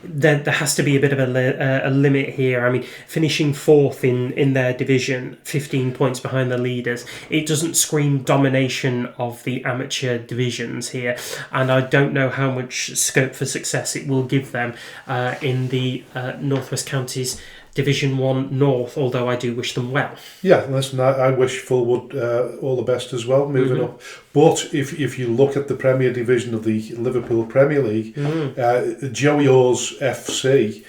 [SPEAKER 2] there has to be a bit of a limit here. I mean, finishing 4th in their division, 15 points behind the leaders, it doesn't scream domination of the amateur divisions here, and I don't know how much scope for success it will give them in the North West Counties Division 1 North, although I do wish them well. Yeah,
[SPEAKER 1] listen, I wish Fulwood all the best as well, moving up. But if you look at the Premier Division of the Liverpool Premier League, Joey Orr's FC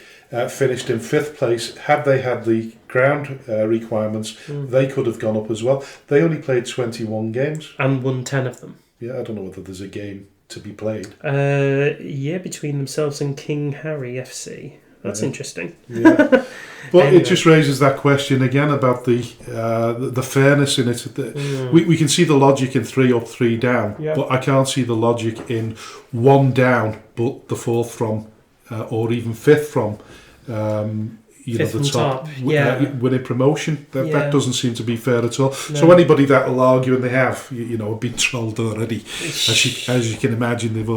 [SPEAKER 1] finished in 5th place. Had they had the ground requirements, they could have gone up as well. They only played 21 games.
[SPEAKER 2] And won 10 of them.
[SPEAKER 1] Yeah, I don't know whether there's a game to be played.
[SPEAKER 2] Between themselves and King Harry FC. That's interesting.
[SPEAKER 1] Yeah. But anyway, it just raises that question again about the fairness in it. We can see the logic in 3 up, 3 down, but I can't see the logic in 1 down, but the 4th from, or even 5th from, the top winning promotion. That doesn't seem to be fair at all. No. So anybody that will argue, and they have, been trolled already. As you can imagine, they've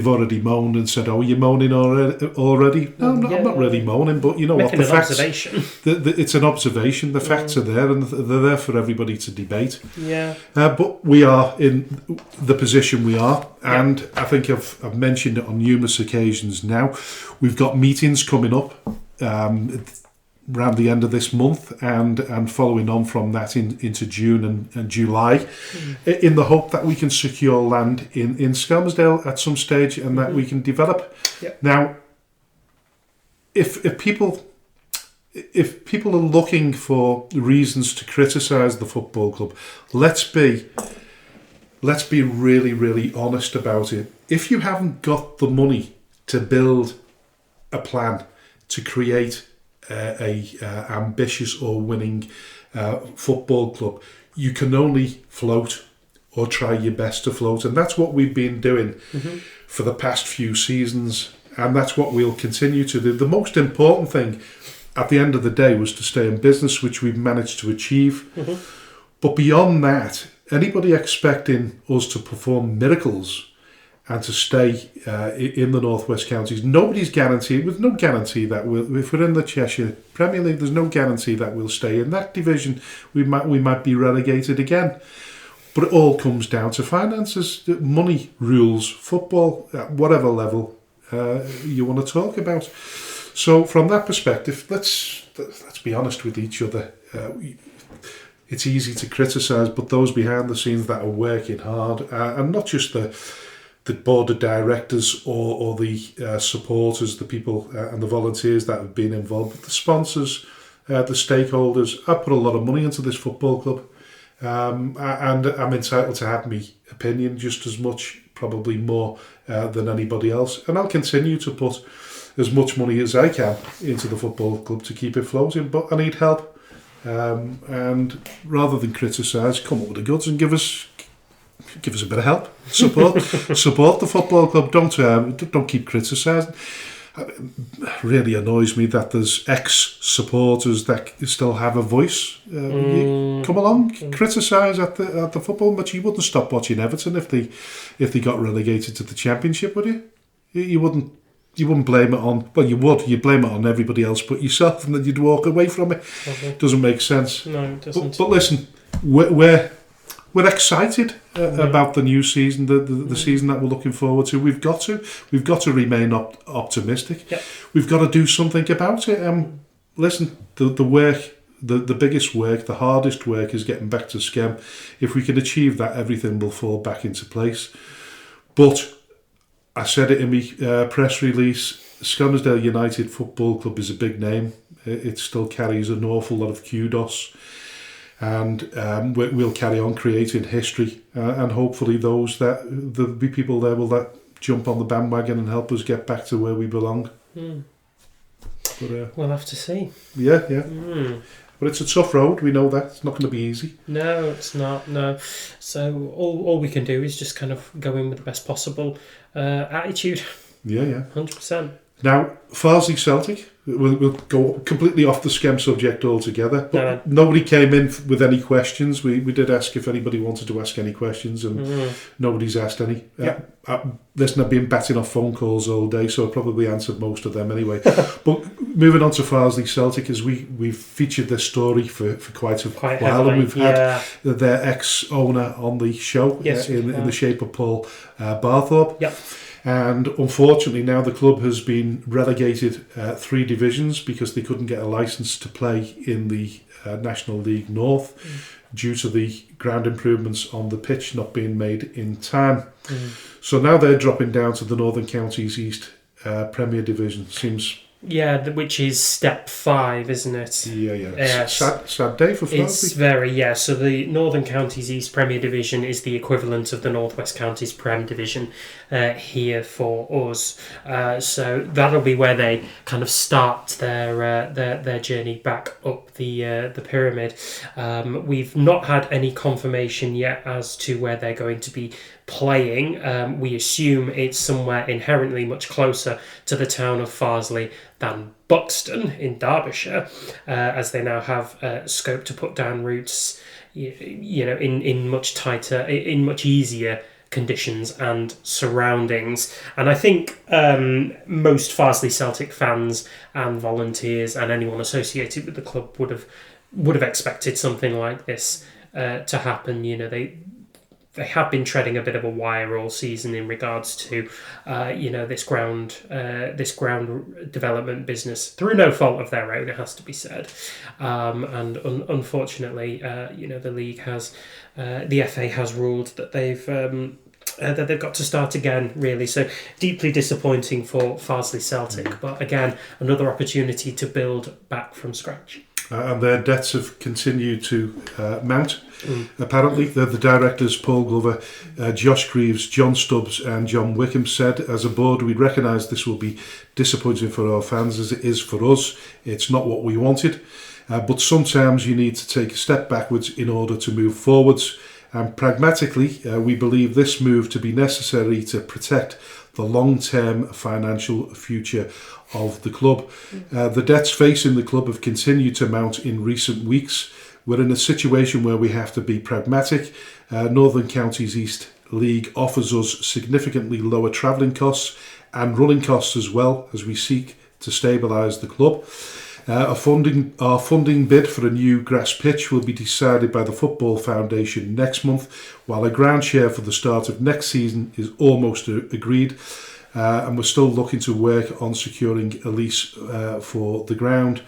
[SPEAKER 1] already moaned and said, "Oh, you're moaning already?" No, I'm not really moaning, but you know what? The facts. It's an observation. The facts are there, and they're there for everybody to debate. Yeah. But we are in the position we are, and I think I've mentioned it on numerous occasions now. We've got meetings coming up around the end of this month, and following on from that into June and July, in the hope that we can secure land in Skelmersdale at some stage, and that we can develop. Now, if people are looking for reasons to criticise the football club, let's be really, really honest about it. If you haven't got the money to build a plan, to create a ambitious or winning football club, you can only float or try your best to float, and that's what we've been doing for the past few seasons, and that's what we'll continue to do. The most important thing at the end of the day was to stay in business, which we've managed to achieve. But beyond that, anybody expecting us to perform miracles and to stay in the Northwest Counties, nobody's guaranteed. With no guarantee that if we're in the Cheshire Premier League, there's no guarantee that we'll stay in that division. We might be relegated again. But it all comes down to finances. Money rules football at whatever level you want to talk about. So from that perspective, let's be honest with each other. It's easy to criticise, but those behind the scenes that are working hard, and not just the board of directors or the supporters, the people and the volunteers that have been involved, but the sponsors, the stakeholders. I put a lot of money into this football club, and I'm entitled to have my opinion just as much, probably more than anybody else. And I'll continue to put as much money as I can into the football club to keep it floating, but I need help. And rather than criticise, come up with the goods and give us a bit of help. Support the football club. Don't keep criticising. It really annoys me that there's ex-supporters that still have a voice. Come along, criticise at the football match. You wouldn't stop watching Everton if they got relegated to the Championship, would you? You wouldn't. You wouldn't blame it on. Well, you would. You'd blame it on everybody else but yourself, and then you'd walk away from it. Doesn't make sense.
[SPEAKER 2] No, it doesn't.
[SPEAKER 1] But listen, we're excited about the new season, the season that we're looking forward to. We've got to remain optimistic.
[SPEAKER 2] Yep.
[SPEAKER 1] We've got to do something about it. Listen, the work, the biggest work, the hardest work is getting back to Skem. If we can achieve that, everything will fall back into place. But I said it in my press release, Skelmersdale United Football Club is a big name. It still carries an awful lot of kudos, and we'll carry on creating history, and hopefully there'll be people there will jump on the bandwagon and help us get back to where we belong. But,
[SPEAKER 2] we'll have to see.
[SPEAKER 1] Yeah. But it's a tough road, we know that. It's not going to be easy.
[SPEAKER 2] No, it's not, no. So all we can do is just kind of go in with the best possible attitude.
[SPEAKER 1] Yeah.
[SPEAKER 2] 100%.
[SPEAKER 1] Now, Farsley Celtic, we'll go completely off the Skem subject altogether. But nobody came in with any questions. We did ask if anybody wanted to ask any questions, and nobody's asked any. Listen, I've been batting off phone calls all day, so I probably answered most of them anyway. But moving on to Farsley Celtic, as we've featured this story for quite a while,
[SPEAKER 2] heavily,
[SPEAKER 1] and we've had their ex-owner on the show in the shape of Paul Barthorpe.
[SPEAKER 2] Yep.
[SPEAKER 1] And unfortunately now the club has been relegated 3 divisions because they couldn't get a licence to play in the National League North due to the ground improvements on the pitch not being made in time. So now they're dropping down to the Northern Counties East Premier Division. Seems...
[SPEAKER 2] Yeah, which is step 5, isn't it?
[SPEAKER 1] Yeah. Sad day for Farsley.
[SPEAKER 2] It's very, so the Northern Counties East Premier Division is the equivalent of the Northwest Counties Prem Division here for us. So that'll be where they kind of start their journey back up the pyramid. We've not had any confirmation yet as to where they're going to be playing. We assume it's somewhere inherently much closer to the town of Farsley than Buxton in Derbyshire, as they now have scope to put down roots, in much tighter, in much easier conditions and surroundings. And I think most Farsley Celtic fans and volunteers and anyone associated with the club would have expected something like this to happen. They have been treading a bit of a wire all season in regards to, this ground development business through no fault of their own, it has to be said. And unfortunately, the league has, the FA has ruled that they've got to start again, really. So deeply disappointing for Farsley Celtic, but again, another opportunity to build back from scratch.
[SPEAKER 1] and their debts have continued to mount. Apparently, the directors, Paul Glover, Josh Greaves, John Stubbs and John Wickham said, as a board, we recognise this will be disappointing for our fans as it is for us. It's not what we wanted, but sometimes you need to take a step backwards in order to move forwards. And pragmatically, we believe this move to be necessary to protect the long-term financial future of the club. The debts facing the club have continued to mount in recent weeks. We're in a situation where we have to be pragmatic. Northern Counties East League offers us significantly lower travelling costs and running costs as well as we seek to stabilise the club. Our funding bid for a new grass pitch will be decided by the Football Foundation next month, while a ground share for the start of next season is almost agreed. And we're still looking to work on securing a lease for the ground.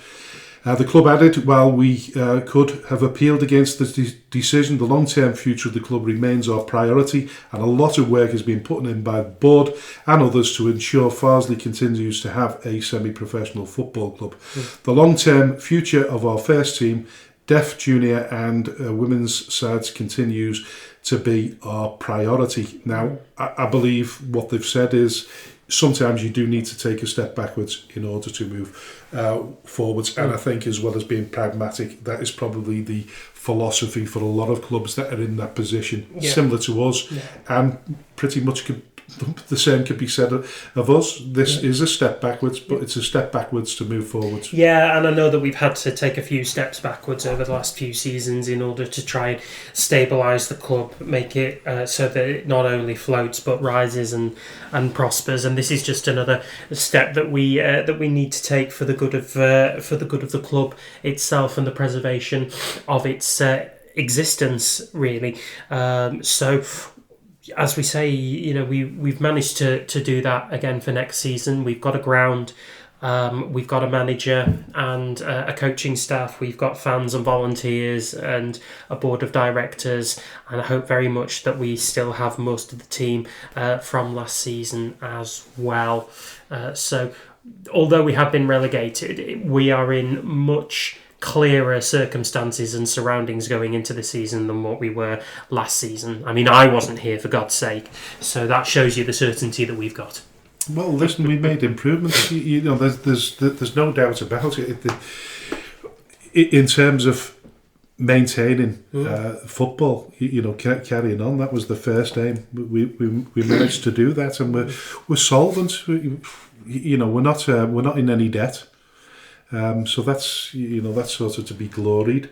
[SPEAKER 1] The club added, while we could have appealed against the decision, the long-term future of the club remains our priority, and a lot of work has been put in by the board and others to ensure Farsley continues to have a semi-professional football club. The long-term future of our first team, deaf, junior and women's sides continues to be our priority. Now, I believe what they've said is sometimes you do need to take a step backwards in order to move forwards, and I think, as well as being pragmatic, that is probably the philosophy for a lot of clubs that are in that position, similar to us, and pretty much the same could be said of us. This is a step backwards, but it's a step backwards to move forwards.
[SPEAKER 2] Yeah, and I know that we've had to take a few steps backwards over the last few seasons in order to try and stabilise the club, make it so that it not only floats but rises and prospers. And this is just another step that we need to take for the good of the club itself and the preservation of its existence, really. So, as we say, we've managed to do that again for next season. We've got a ground, we've got a manager and a coaching staff. We've got fans and volunteers and a board of directors. And I hope very much that we still have most of the team from last season as well. So, although we have been relegated, we are in much clearer circumstances and surroundings going into the season than what we were last season. I mean, I wasn't here, for God's sake, so that shows you the certainty that we've got.
[SPEAKER 1] Well, listen, we made improvements. There's no doubt about it. In terms of maintaining football, carrying on, that was the first aim. We managed to do that, and we're solvent. We're not in any debt. So that's sort of to be gloried.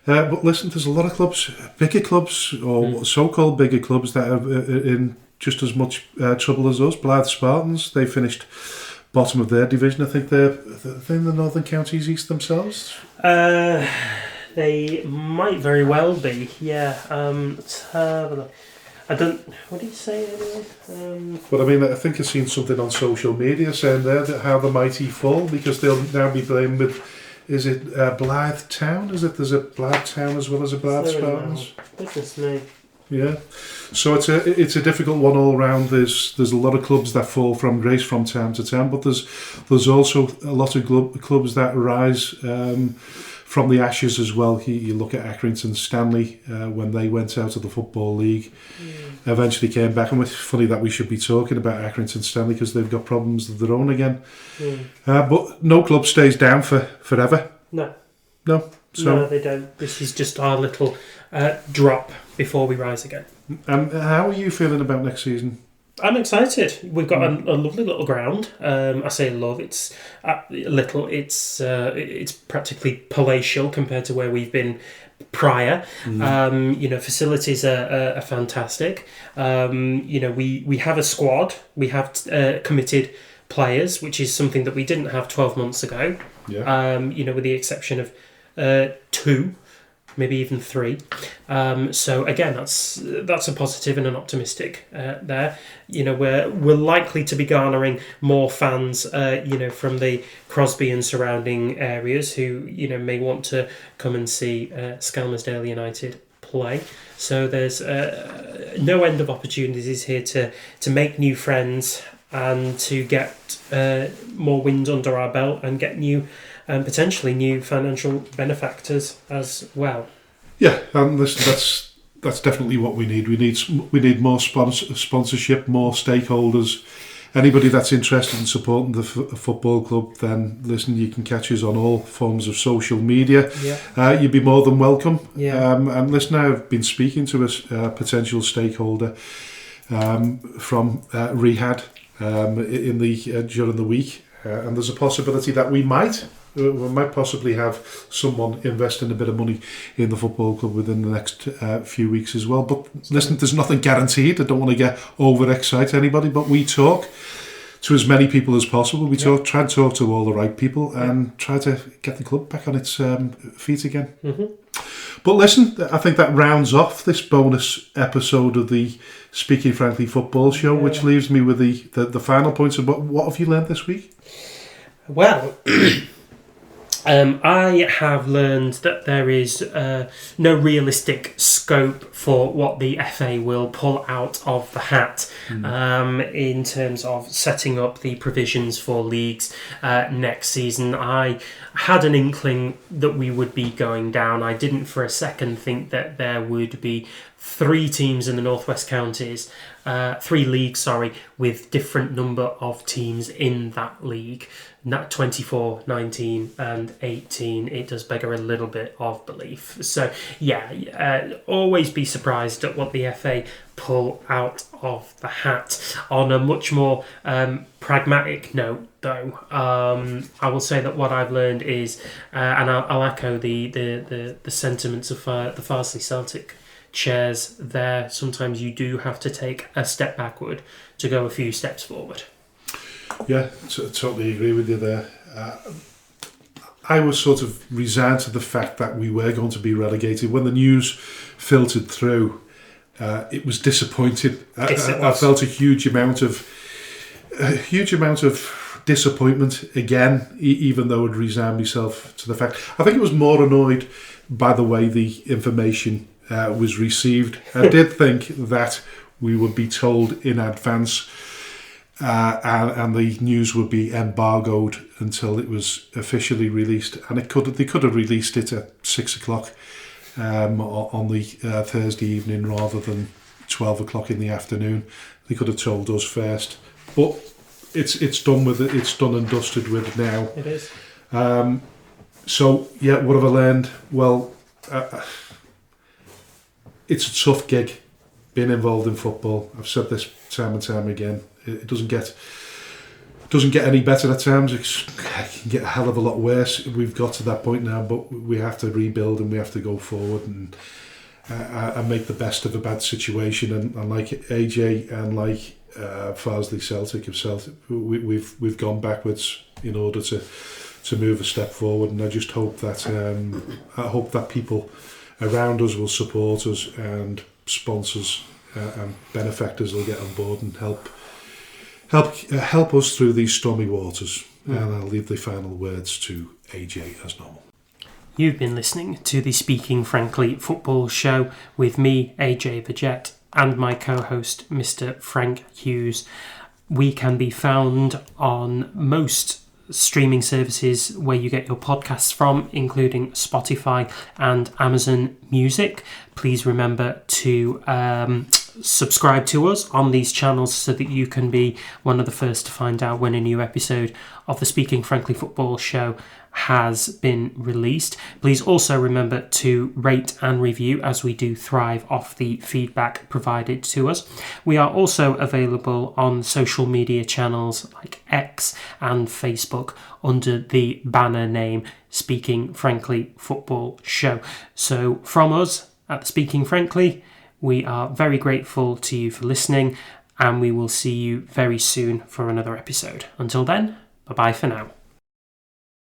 [SPEAKER 1] But listen, there's a lot of clubs, bigger clubs or so-called bigger clubs that are in just as much trouble as us. Blythe Spartans, they finished bottom of their division. I think they're in the Northern Counties East themselves.
[SPEAKER 2] They might very well be. Yeah. Let's have a look. What do you say anyway?
[SPEAKER 1] But I mean, I think I've seen something on social media saying there that how the mighty fall, because they'll now be playing with, is it Blythe Town? There's a Blythe Town as well as a Blythe Spartans?
[SPEAKER 2] Goodness me.
[SPEAKER 1] Yeah. So it's a difficult one all round. There's a lot of clubs that fall from grace from time to time, but there's also a lot of clubs that rise from the ashes as well. You look at Accrington Stanley when they went out of the Football League, eventually came back, and it's funny that we should be talking about Accrington Stanley because they've got problems of their own again. But no club stays down forever.
[SPEAKER 2] No.
[SPEAKER 1] So,
[SPEAKER 2] no, they don't. This is just our little drop before we rise again.
[SPEAKER 1] And how are you feeling about next season?
[SPEAKER 2] I'm excited. We've got a lovely little ground. I say love. It's little. It's practically palatial compared to where we've been prior. Facilities are fantastic. We have a squad. We have committed players, which is something that we didn't have 12 months ago.
[SPEAKER 1] Yeah.
[SPEAKER 2] With the exception of 2. Maybe even 3. So again, that's a positive and an optimistic there. We're likely to be garnering more fans, from the Crosby and surrounding areas who, may want to come and see Skelmersdale United play. So there's no end of opportunities here to make new friends and to get more wind under our belt and get potentially new financial benefactors as well.
[SPEAKER 1] Yeah, and listen, that's definitely what we need. We need more sponsorship, more stakeholders. Anybody that's interested in supporting the football club, then listen, you can catch us on all forms of social media.
[SPEAKER 2] Yeah.
[SPEAKER 1] You'd be more than welcome.
[SPEAKER 2] Yeah.
[SPEAKER 1] And listen, I've been speaking to a potential stakeholder from Rehad during the week, and there's a possibility that we might possibly have someone investing a bit of money in the football club within the next few weeks as well. But listen, there's nothing guaranteed. I don't want to get overexcite anybody, but we talk to as many people as possible. We try to talk to all the right people and try to get the club back on its feet again.
[SPEAKER 2] Mm-hmm.
[SPEAKER 1] But listen, I think that rounds off this bonus episode of the Speaking Frankly Football Show, which leaves me with the final points of what have you learned this week?
[SPEAKER 2] Well, I have learned that there is no realistic scope for what the FA will pull out of the hat in terms of setting up the provisions for leagues next season. I had an inkling that we would be going down. I didn't for a second think that there would be 3 teams in the Northwest Counties, 3 leagues, with different number of teams in that league. 24, 19 and 18, it does beggar a little bit of belief. So, always be surprised at what the FA pull out of the hat. On a much more pragmatic note, though, I will say that what I've learned is, and I'll echo the sentiments of the Farsley Celtic chairs there, sometimes you do have to take a step backward to go a few steps forward.
[SPEAKER 1] Yeah, totally agree with you there. I was sort of resigned to the fact that we were going to be relegated. When the news filtered through, it was disappointing. I felt a huge amount of disappointment again, even though I'd resigned myself to the fact. I think I was more annoyed by the way the information was received. I did think that we would be told in advance and the news would be embargoed until it was officially released, and they could have released it at 6:00 on the Thursday evening rather than 12:00 in the afternoon. They could have told us first, but it's done with it. It's done and dusted with now.
[SPEAKER 2] It is.
[SPEAKER 1] So yeah, what have I learned? Well, it's a tough gig being involved in football. I've said this time and time again. It doesn't get any better at times. It can get a hell of a lot worse. We've got to that point now, but we have to rebuild and we have to go forward and make the best of a bad situation. And like AJ and like Farsley Celtic have said, we've gone backwards in order to move a step forward. And I just hope that people around us will support us, and sponsors and benefactors will get on board and help us through these stormy waters. And I'll leave the final words to AJ as normal.
[SPEAKER 2] You've been listening to the Speaking Frankly Football Show with me, AJ Paget, and my co-host, Mr. Frank Hughes. We can be found on most streaming services where you get your podcasts from, including Spotify and Amazon Music. Please remember to subscribe to us on these channels so that you can be one of the first to find out when a new episode of the Speaking Frankly Football Show has been released. Please also remember to rate and review, as we do thrive off the feedback provided to us. We are also available on social media channels like X and Facebook under the banner name Speaking Frankly Football Show. So from us at the Speaking Frankly, we are very grateful to you for listening, and we will see you very soon for another episode. Until then, bye-bye for now.